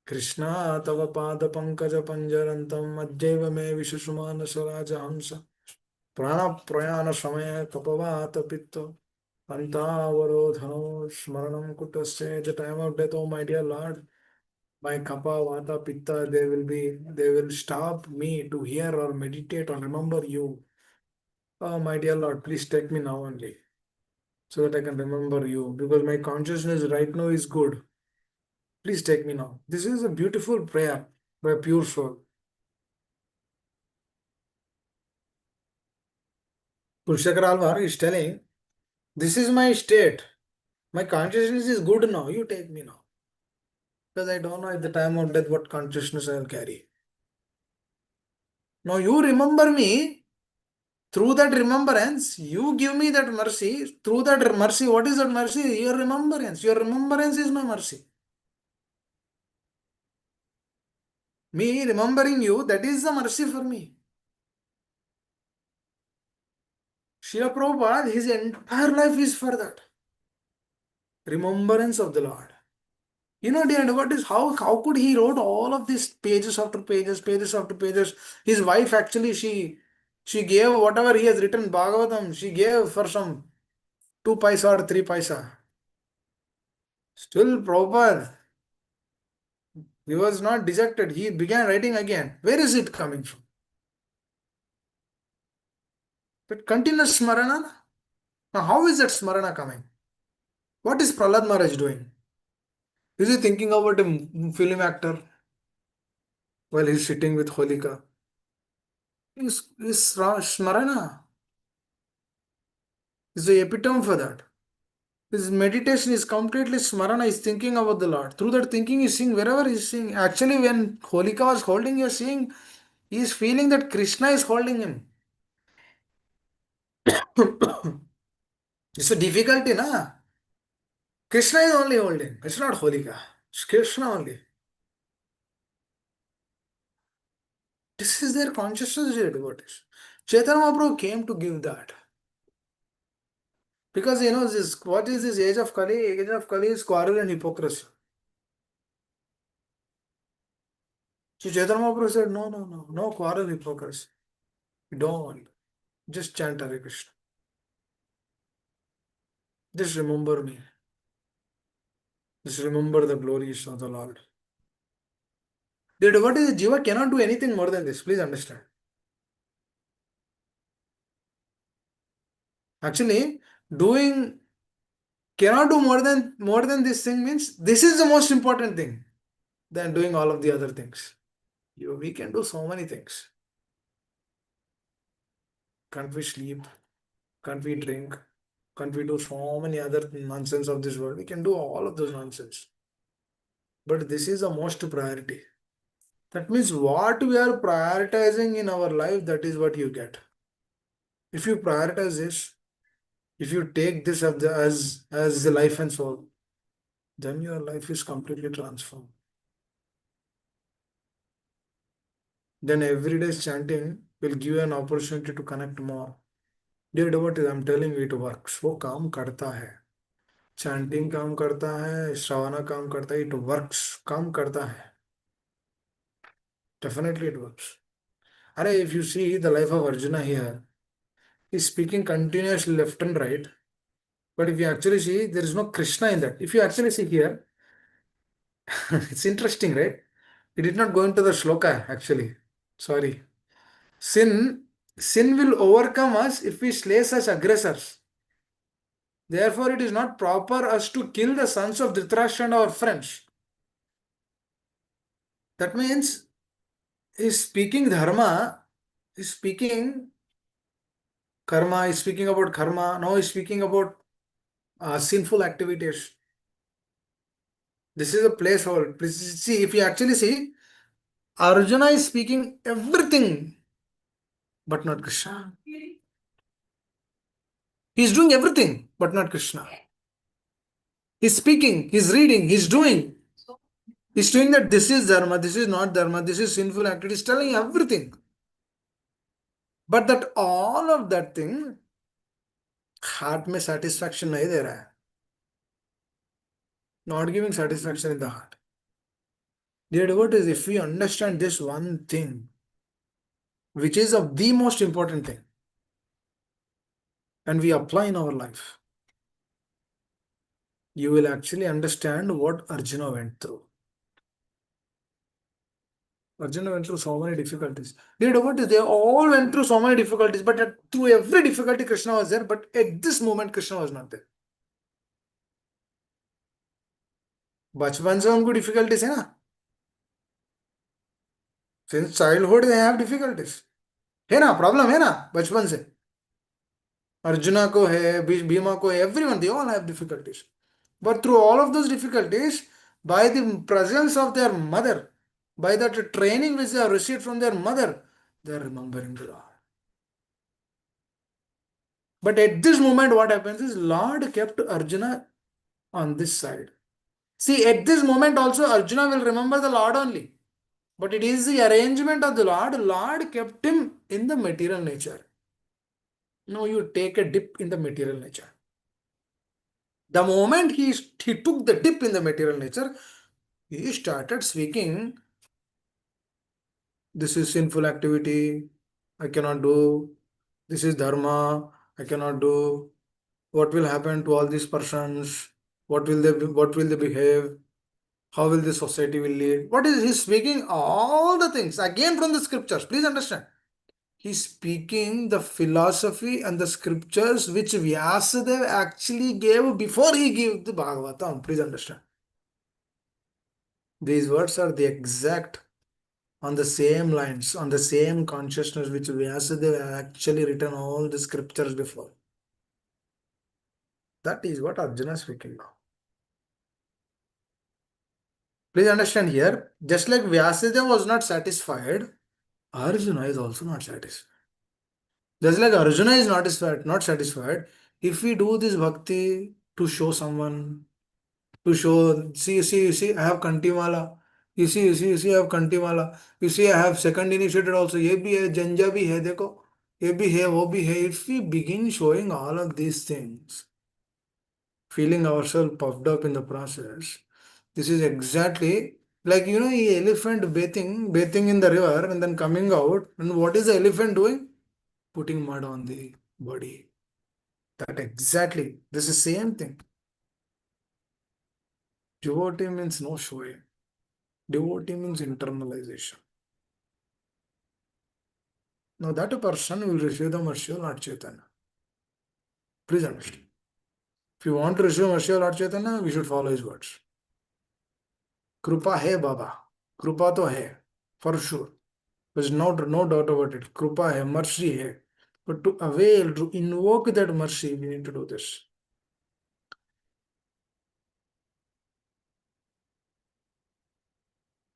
Krishna tava pada pankaja panjarantam adjaiva me vishusumana saraja hamsa prana prayana samaya kapavata pitto antavarodhano smaranam kutasya. The time of death, oh my dear Lord, my kappa vata pitta, they will stop me to hear or meditate or remember you. Oh my dear Lord, please take me now only, so that I can remember you, because my consciousness right now is good. Please take me now. This is a beautiful prayer by a pure soul. Kulshakar Alvar is telling, this is my state. My consciousness is good now. You take me now. Because I don't know at the time of death what consciousness I will carry. Now you remember me. Through that remembrance, you give me that mercy. Through that mercy, what is that mercy? Your remembrance. Your remembrance is my mercy. Me remembering you, that is the mercy for me. Srila Prabhupada, his entire life is for that. Remembrance of the Lord. You know, dear devotees, how could he wrote all of these pages after pages, pages after pages? His wife actually, she gave whatever he has written, Bhagavatam, she gave for some 2 paisa or 3 paisa. Still, Prabhupada, he was not dejected. He began writing again. Where is it coming from? That continuous smarana? Now, how is that smarana coming? What is Prahlad Maharaj doing? Is he thinking about a film actor while he's sitting with Holika? Smarana is the epitome for that. His meditation is completely smarana, is thinking about the Lord. Through that thinking, he's seeing wherever he's seeing. Actually, when Holika was holding, you're seeing, he's feeling that Krishna is holding him. It's a difficulty, na? Krishna is only holding. It's not Holika. It's Krishna only. This is their consciousness, dear devotees. Chaitanya Mahaprabhu came to give that. Because you know, this what is this age of Kali? Age of Kali is quarrel and hypocrisy. So Chaitanya Mahaprabhu said, no, no, no, no quarrel, hypocrisy. Don't. Just chant Hare Krishna. Just remember me. Just remember the glories of the Lord. The devotee, the Jiva cannot do anything more than this. Please understand. Actually, doing cannot do more than this thing means this is the most important thing than doing all of the other things. We can do so many things. Can't we sleep? Can't we drink? Can't we do so many other nonsense of this world? We can do all of those nonsense. But this is the most priority. That means what we are prioritizing in our life, that is what you get. If you prioritize this, if you take this as the life and soul, then your life is completely transformed. Then every day's chanting will give you an opportunity to connect more. Dear devotees, I'm telling you, it works. वो काम करता है. Chanting काम करता है, श्रावना काम करता है, it works. काम करता है. Definitely it works. Arey, if you see the life of Arjuna here, he's speaking continuously left and right. But if you actually see, there is no Krishna in that. If you actually see here, it's interesting, right? It did not go into the shloka actually. Sorry. Sin, sin will overcome us if we slay such aggressors. Therefore, it is not proper us to kill the sons of Dhritarashtra and our friends. That means he's speaking dharma, he's speaking karma, he's speaking about karma, now he's speaking about sinful activities. This is a place for, see, if you actually see, Arjuna is speaking everything, but not Krishna. He's doing everything, but not Krishna. He's speaking, he's reading, he's doing. He's doing that this is dharma, this is not dharma, this is sinful activity. He's telling everything. But that all of that thing, heart में satisfaction नहीं दे रहा है. Not giving satisfaction in the heart. Dear devotees, if we understand this one thing, which is of the most important thing, and we apply in our life, you will actually understand what Arjuna went through. Arjuna went through so many difficulties. Dear devotees, they all went through so many difficulties, but through every difficulty, Krishna was there, but at this moment, Krishna was not there. बचपन से उनको difficulties है ना. Since childhood, they have difficulties. है ना, problem है ना, बचपन से. Arjuna ko hai, Bhima ko hai, everyone, they all have difficulties. But through all of those difficulties, by the presence of their mother, by that training which they have received from their mother, they are remembering the Lord. But at this moment, what happens is Lord kept Arjuna on this side. See, at this moment also, Arjuna will remember the Lord only. But it is the arrangement of the Lord. Lord kept him in the material nature. Now you take a dip in the material nature. The moment he took the dip in the material nature, he started speaking, this is sinful activity, I cannot do. This is dharma, I cannot do. What will happen to all these persons? What will they behave? How will the society will lead? What is he speaking? All the things again from the scriptures. Please understand. He's speaking the philosophy and the scriptures which Vyasadeva actually gave before he gave the Bhagavatam. Please understand. These words are the exact on the same lines, on the same consciousness which Vyasadeva actually written all the scriptures before. That is what Arjuna is speaking now. Please understand here, just like Vyasadeva was not satisfied, Arjuna is also not satisfied. Just like Arjuna is not satisfied, if we do this bhakti to show someone, to show, see, I have Kantimala. You see, I have Kantimala. You see, I have second initiated also. ये भी है, जंजा भी है, देखो. ये भी है, वो भी है. If we begin showing all of these things, feeling ourselves puffed up in the process, this is exactly like, a elephant bathing in the river and then coming out. And what is the elephant doing? Putting mud on the body. That exactly. This is same thing. Devotee means no showing. Devotee means internalization. Now that a person will receive the mercy of Lord Chaitanya. Please understand. If you want to receive mercy of Lord Chaitanya, we should follow his words. Krupa hai Baba. Krupa to hai. for sure. There's no doubt about it. Krupa hai, mercy hai. But to avail, to invoke that mercy, we need to do this.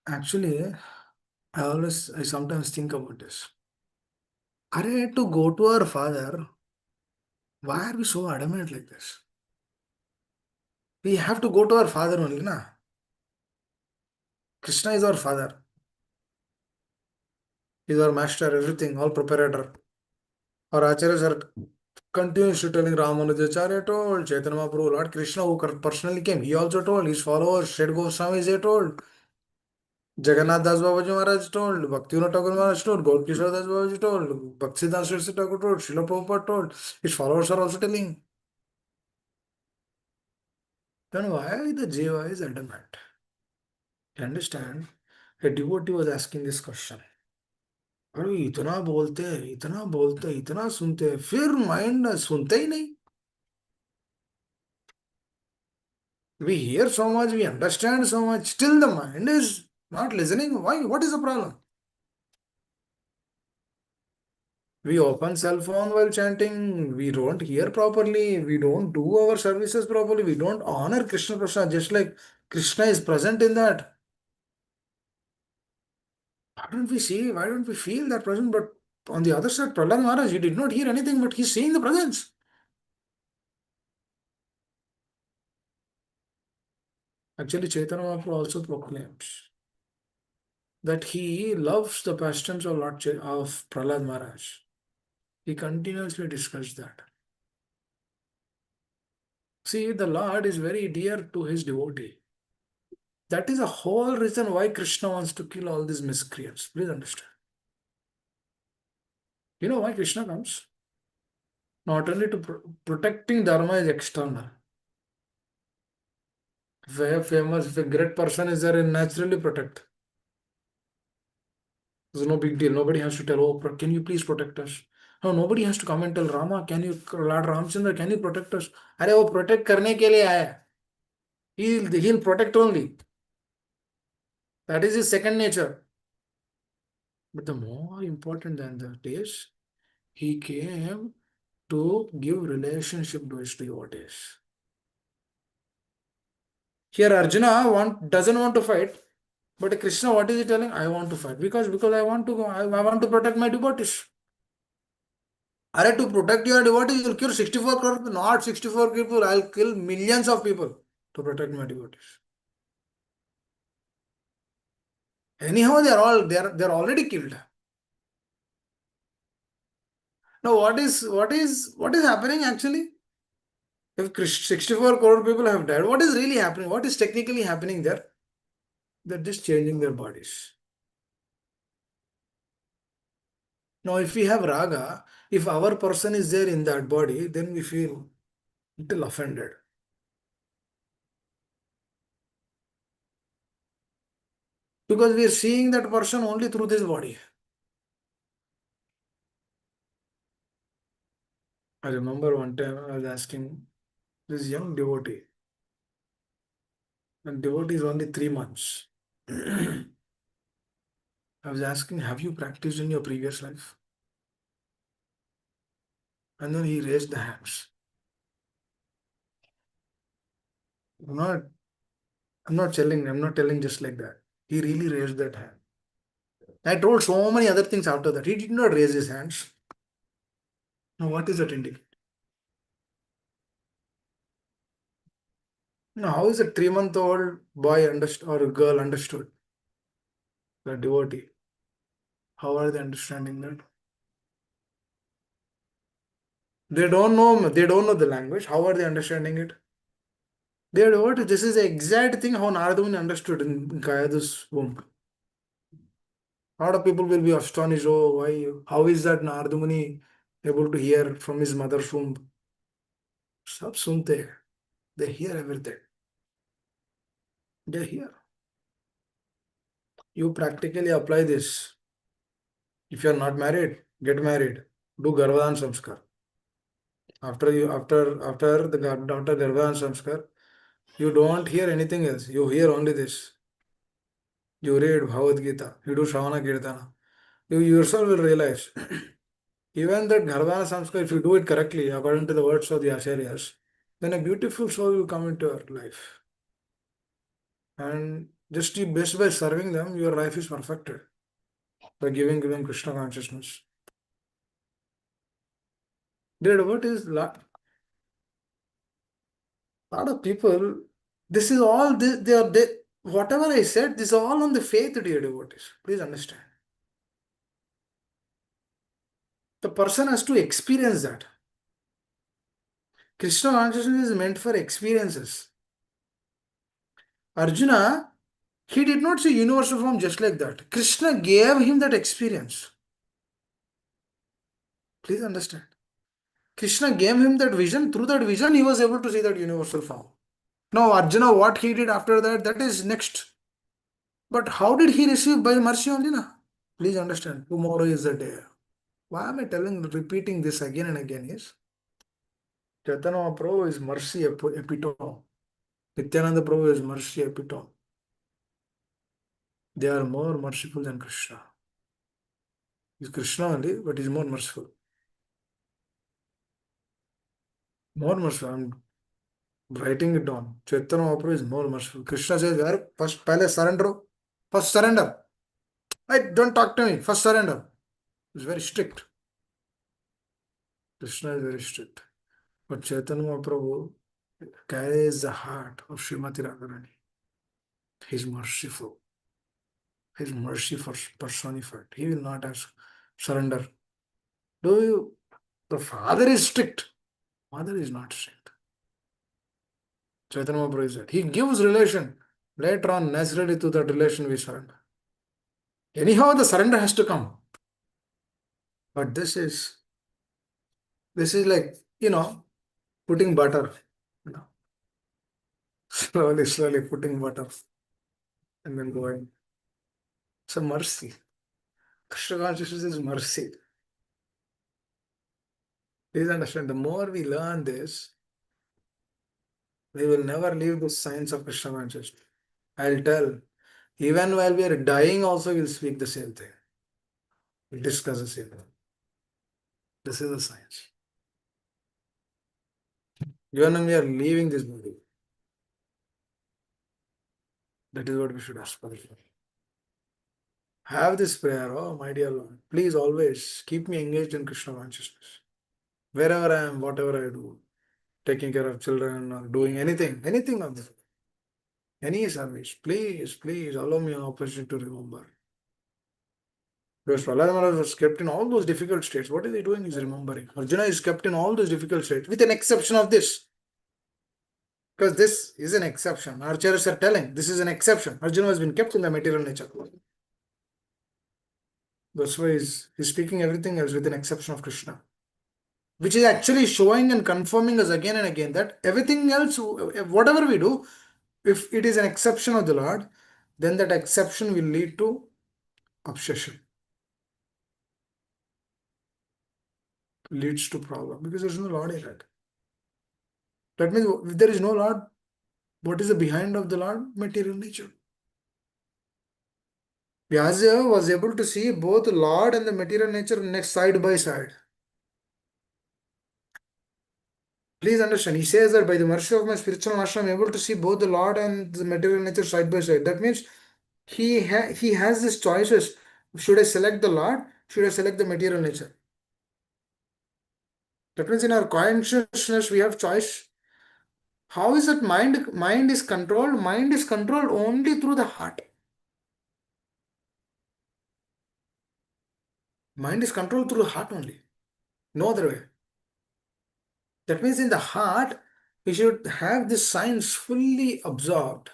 Actually, I sometimes think about this. Are to go to our father, why are we so adamant like this? We have to go to our father only, na? Krishna is our father. He's our master, everything, all preparator. Our acharyas are continuously telling Ramanujacharya told, Chaitanya Mahaprabhu, Lord Krishna who personally came, he also told, his followers, Shed Goswami they told, Jagannath Das Babaji Maharaj told, Bhaktivinoda Thakur Maharaj told, Gaurkishore Das Babaji told, Bhaktisiddhanta Saraswati Thakur told, Srila Prabhupada told, his followers are also telling. Then why the Jiva is adamant? You understand? A devotee was asking this question. अरे इतना बोलते इतना सुनते फिर mind सुनते ही नहीं. We hear so much, we understand so much, still the mind is not listening. Why? What is the problem? We open cell phone while chanting, we don't hear properly, we don't do our services properly, we don't honor Krishna Prasad, just like Krishna is present in that. Why don't we see? Why don't we feel that presence? But on the other side, Prahlad Maharaj, he did not hear anything, but he's seeing the presence. Actually, Chaitanya Mahaprabhu also proclaims that he loves the pastimes of of Prahlad Maharaj. He continuously discussed that. See, the Lord is very dear to his devotee. That is the whole reason why Krishna wants to kill all these miscreants. Please understand. You know why Krishna comes? Not only to protecting Dharma is external. If a great person is there, naturally protect. There's no big deal. Nobody has to tell, oh, can you please protect us? No, nobody has to come and tell Rama, can you, Lord Ramchandra, can you protect us? अरे वो protect करने के लिए आया. He'll protect only. That is his second nature. But the more important than that is, he came to give relationship to his devotees. Here Arjuna doesn't want to fight, but Krishna, what is he telling? I want to fight because I want to go, I want to protect my devotees. Are to protect your devotees, you'll kill 64 crore, not 64 people. I'll kill millions of people to protect my devotees. Anyhow, they're already killed. Now, what is happening actually? If 64 crore people have died, what is really happening? What is technically happening there? They're just changing their bodies. Now, if we have raga, if our person is there in that body, then we feel little offended. Because we are seeing that person only through this body. I remember one time I was asking this young devotee, and devotee is only 3 months. I was asking, have you practiced in your previous life? And then he raised the hands. I'm not, I'm not telling just like that. He really raised that hand. I told so many other things after that. He did not raise his hands. Now, what is that indicate? Now, how is a 3-month-old boy understood or a girl understood? The devotee. How are they understanding that? They don't know the language. How are they understanding it? They are what? This is the exact thing how Narada Muni understood in Kayada's womb. A lot of people will be astonished. Oh, why? How is that Narada Muni able to hear from his mother's womb? Sab sunte hai. They hear everything. They hear. You practically apply this. If you are not married, get married. Do Garbhadan Samskar. After the after Garbhadan Samskar, you don't hear anything else. You hear only this. You read Bhagavad Gita, you do Shravana Kirtana, you yourself will realize even that Garbhana Samskar, if you do it correctly, according to the words of the Acharyas, then a beautiful soul will come into your life. And just by serving them, your life is perfected by giving them Krishna consciousness. Dude, what is lot of people? This is all they whatever I said. This is all on the faith, dear devotees. Please understand. The person has to experience that. Krishna consciousness is meant for experiences. Arjuna, he did not see universal form just like that. Krishna gave him that experience. Please understand. Krishna gave him that vision. Through that vision, he was able to see that universal form. Now, Arjuna, what he did after that, that is next. But how did he receive? By mercy only, na? Please understand. Tomorrow is the day. Why am I repeating this again and again? Is Chaitanya Mahaprabhu is mercy epitome. Nityananda Prabhu is mercy epitome. They are more merciful than Krishna. He's Krishna only, but he's more merciful. More merciful. I'm writing it down. Chaitanya Mahaprabhu is more merciful. Krishna says, "Yaar, first pehle surrender. First surrender. Hey, don't talk to me. First surrender." He's very strict. Krishna is very strict. But Chaitanya Mahaprabhu carries the heart of Srimati Radharani. He's merciful. His mercy for personified. He will not ask surrender. Do you? The father is strict. Mother is not strict. Chaitanya Mahaprabhu is that. He gives relation. Later on, naturally to that relation we surrender. Anyhow, the surrender has to come. But this is like, putting butter. You know, slowly putting butter and then going. It's a mercy. Krishna consciousness is mercy. Please understand, the more we learn this, we will never leave the science of Krishna consciousness. I'll tell. Even while we are dying, also we'll speak the same thing. We'll discuss the same thing. This is the science. Even when we are leaving this body, that is what we should aspire for. Have this prayer, oh my dear Lord, please always keep me engaged in Krishna consciousness. Wherever I am, whatever I do, taking care of children or doing anything of this, any service, please allow me an opportunity to remember. Because Prahlad Maharaj was kept in all those difficult states. What is he doing? He's remembering. Arjuna is kept in all those difficult states, with an exception of this. Because this is an exception. Our acharyas are telling this is an exception. Arjuna has been kept in the material nature. That's why he's speaking everything else with an exception of Krishna. Which is actually showing and confirming us again and again that everything else, whatever we do, if it is an exception of the Lord, then that exception will lead to obsession. Leads to problem because there's no Lord in it. That means if there is no Lord, what is the behind of the Lord? Material nature. Vyasa was able to see both Lord and the material nature next side by side. Please understand, he says that by the mercy of my spiritual master, I'm able to see both the Lord and the material nature side by side. That means he has these choices. Should I select the Lord? Should I select the material nature? That means in our consciousness we have choice. How is that mind is controlled? Mind is controlled only through the heart. Mind is controlled through the heart only. No other way. That means in the heart, we should have this science fully absorbed.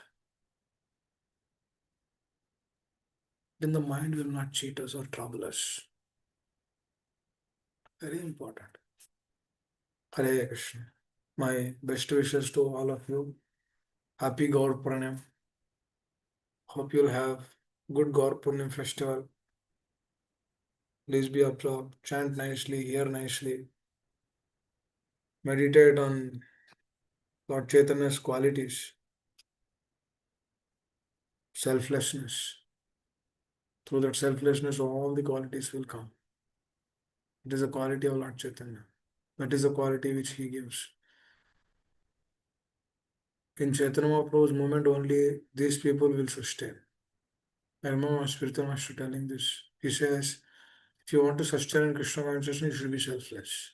Then the mind will not cheat us or trouble us. Very important. Hare Krishna. My best wishes to all of you. Happy Gaur Purnam. Hope you'll have good Gaur Purnam festival. Please be absorbed. Chant nicely, hear nicely. Meditate on Lord Chaitanya's qualities. Selflessness. Through that selflessness, all the qualities will come. It is a quality of Lord Chaitanya. That is the quality which he gives. In Chaitanya Mahaprabhu's movement, only these people will sustain. I remember Spiritual Master telling this. He says, if you want to sustain in Krishna consciousness, you should be selfless.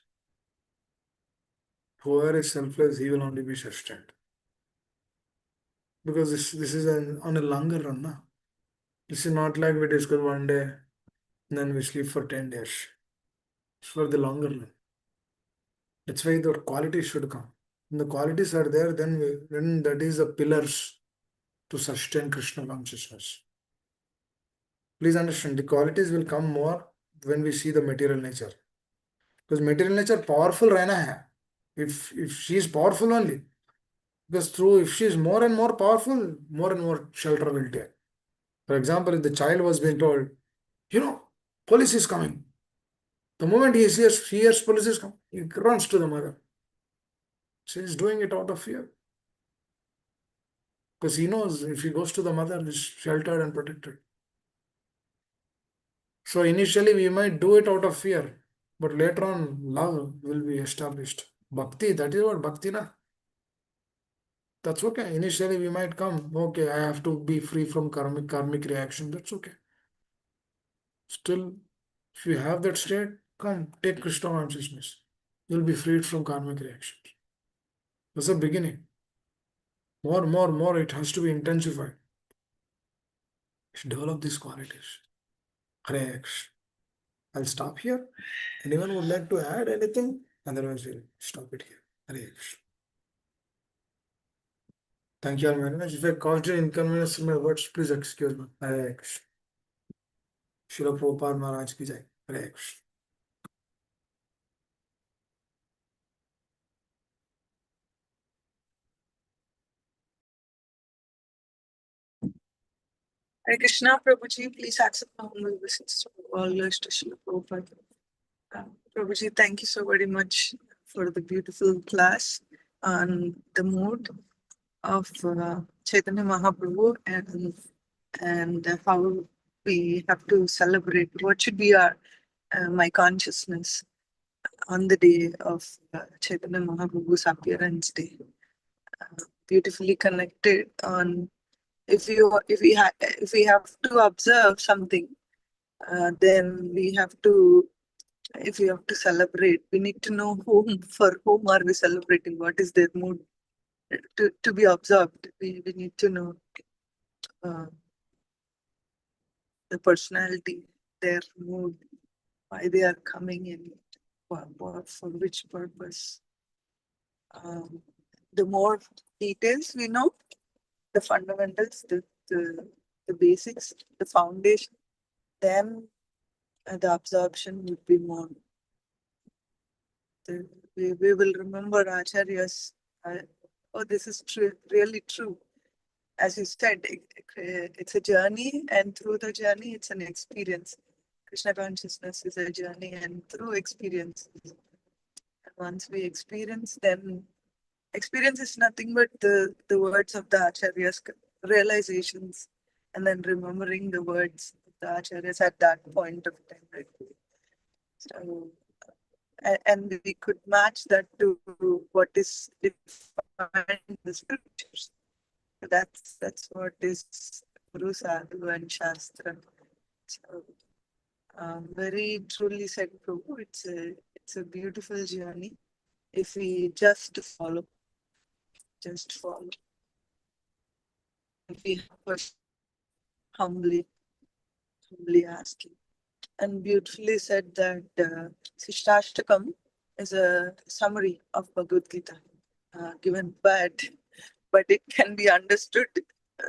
Whoever is selfless, he will only be sustained. Because this is on a longer run. Na? This is not like we discuss one day and then we sleep for 10 days. It's for the longer run. That's why the qualities should come. When the qualities are there, then that is the pillars to sustain Krishna consciousness. Please understand, the qualities will come more when we see the material nature. Because material nature powerful रहना है. If she is powerful only. Because if she is more and more powerful, more and more shelter will take. For example, if the child was being told, police is coming. The moment he hears police is coming, he runs to the mother. She is doing it out of fear. Because he knows if he goes to the mother, he is sheltered and protected. So initially we might do it out of fear, but later on love will be established. Bhakti, that is what bhakti na. That's okay. Initially we might come, okay, I have to be free from karmic reaction. That's okay. Still, if you have that state, come, take Krishna consciousness. You'll be freed from karmic reactions. That's the beginning. More, it has to be intensified. Develop these qualities. Hare Krishna. I'll stop here. Anyone would like to add anything? Otherwise, we'll stop it here. Hare Krishna. Thank you all very much. If I caused you inconvenience in my words, please excuse me. Hare Krishna. Srila Prabhupada Maharaj ki jai. Hare Krishna. Hare Krishna, Prabhuji, please accept my humble wishes to all listeners to Srila Prabhupada. Prabhuji, thank you so very much for the beautiful class on the mood of Chaitanya Mahaprabhu and how we have to celebrate. What should be my consciousness on the day of Chaitanya Mahaprabhu's appearance day? Beautifully connected on if we have to observe something, then we have to. If we have to celebrate, we need to know for whom are we celebrating, what is their mood to be observed. We need to know the personality, their mood, why they are coming in, for which purpose. The more details we know, the fundamentals, the basics, the foundation, then the absorption would be more. We will remember Acharyas. Oh, this is true, really true. As you said, it's a journey, and through the journey, it's an experience. Krishna consciousness is a journey, and through experience. Once we experience, then experience is nothing but the words of the Acharyas, realizations, and then remembering the words of the Acharyas at that point of time. Right? So, and we could match that to what is defined in the scriptures. That's what is Guru Sadhu and Shastra. So, very truly said, Prabhu. It's a beautiful journey. If we just follow. If we humbly asking. And beautifully said that Sishtastakam is a summary of Bhagavad Gita given, but it can be understood.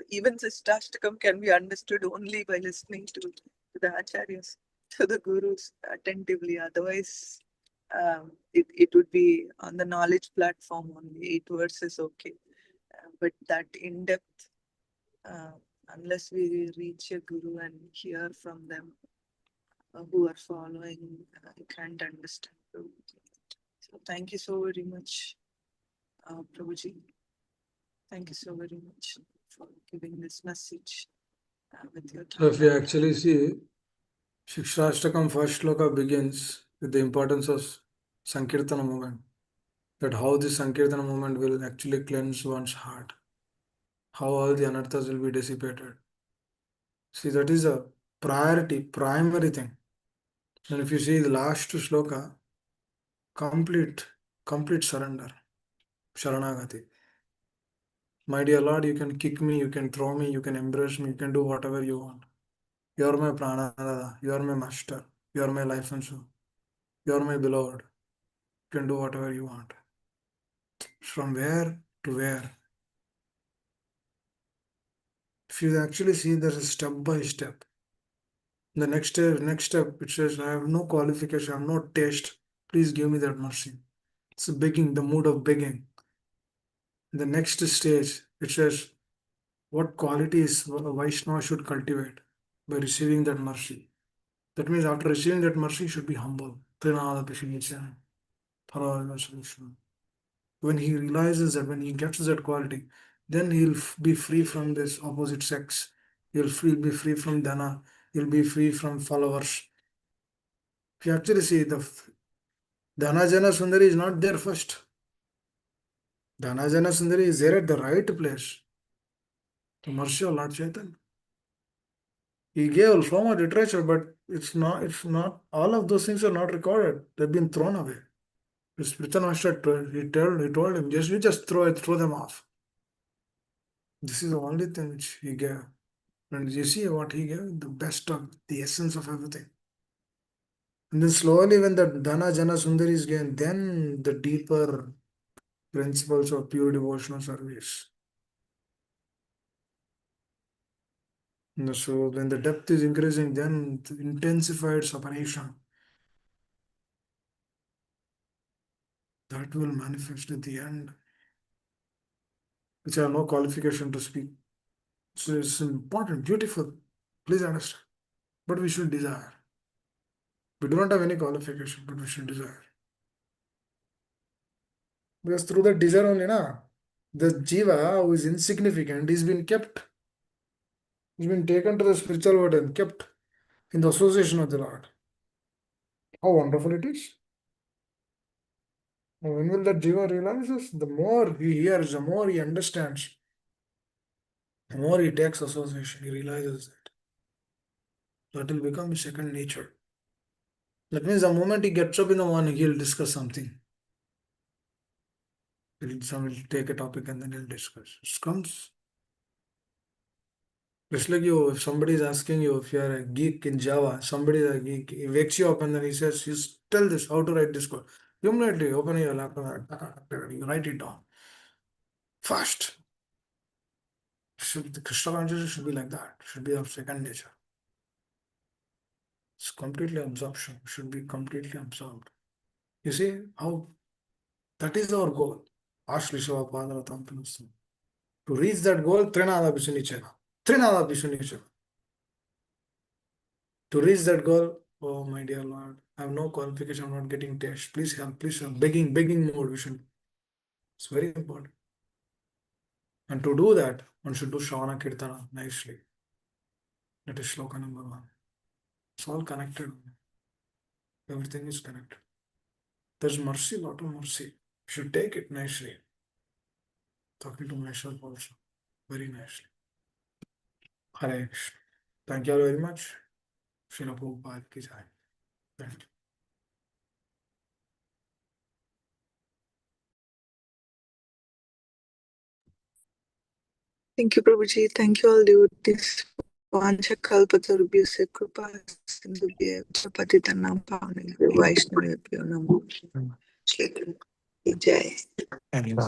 Even Sishtastakam can be understood only by listening to the Acharyas, to the Gurus attentively. Otherwise, it would be on the knowledge platform only. 8 verses, okay. But that in depth, unless we reach a Guru and hear from them, who are following, I can't understand. So thank you so very much, Prabhuji. Thank you so very much for giving this message. with your So if you thought. actually see, Shikshashtakam first shloka begins with the importance of Sankirtana movement. That how this Sankirtana movement will actually cleanse one's heart. How all the anarthas will be dissipated. See, that is a priority, primary thing. And if you see the last shloka, complete surrender, Sharanagati. My dear Lord, you can kick me, you can throw me, you can embrace me, you can do whatever you want. You are my Pranadada, you are my master, you are my life and soul, you are my beloved. You can do whatever you want. From where to where? If you actually see, there's a step by step. The next step, it says, I have no qualification, I have no taste. Please give me that mercy. It's begging, the mood of begging. The next stage, it says, what qualities a Vaishnava should cultivate by receiving that mercy. That means after receiving that mercy, you should be humble. When he realizes that, when he gets that quality, then he'll be free from this opposite sex. He'll be free from dana. He'll be free from followers. If you actually see, the Dana Jana Sundari is not there first. Dana Jana Sundari is there at the right place. The mercy of Lord Chaitanya. He gave so much literature, but it's not, all of those things are not recorded. They've been thrown away. The spiritual master he told him, you just throw them off. This is the only thing which he gave. And you see what he gave? The best of the essence of everything. And then slowly, when the Dana Jana Sundari is gained, then the deeper principles of pure devotional service. So when the depth is increasing, then the intensified separation that will manifest at the end, which I have no qualification to speak. So it's important, beautiful. Please understand. But we should desire. We do not have any qualification, but we should desire. Because through that desire only, the jiva who is insignificant, he's been kept. He's been taken to the spiritual world and kept in the association of the Lord. How wonderful it is. Now, when will that jiva realizes? The more he hears, the more he understands, the more he takes association, he realizes that will become his second nature. That means the moment he gets up in the morning, he'll discuss something. He'll take a topic and then he'll discuss. It comes. Just like you, if somebody is asking you if you are a geek in Java, somebody is a geek, he wakes you up and then he says, you tell this, how to write this code. You immediately open your laptop, you write it down. Fast. The Krishna consciousness should be like that. It should be of second nature. It's completely absorption. Should be completely absorbed. You see how that is our goal. Ashlisha Padaratam. To reach that goal, Trinada Bishunichana. Trinada Bishunichana. To reach that goal, oh my dear Lord, I have no qualification, I'm not getting taste. Please help, please help. Begging mode. It's very important. And to do that, one should do Shravana Kirtana nicely. That is shloka number 1. It's all connected. Everything is connected. There's mercy, lot of mercy. You should take it nicely. Talking to myself also. Very nicely. Hare Krishna. Thank you all very much. Srila Prabhupada ki jai. Thank you. Thank you, Prabhuji. Thank you all devotees. Vancha kalpatarubhyo se kripa sindhubhyo patitanam pavanebhyo vaishnavebhyo namo. Shri Guru Ki Jai. And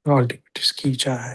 all devotees ki jai.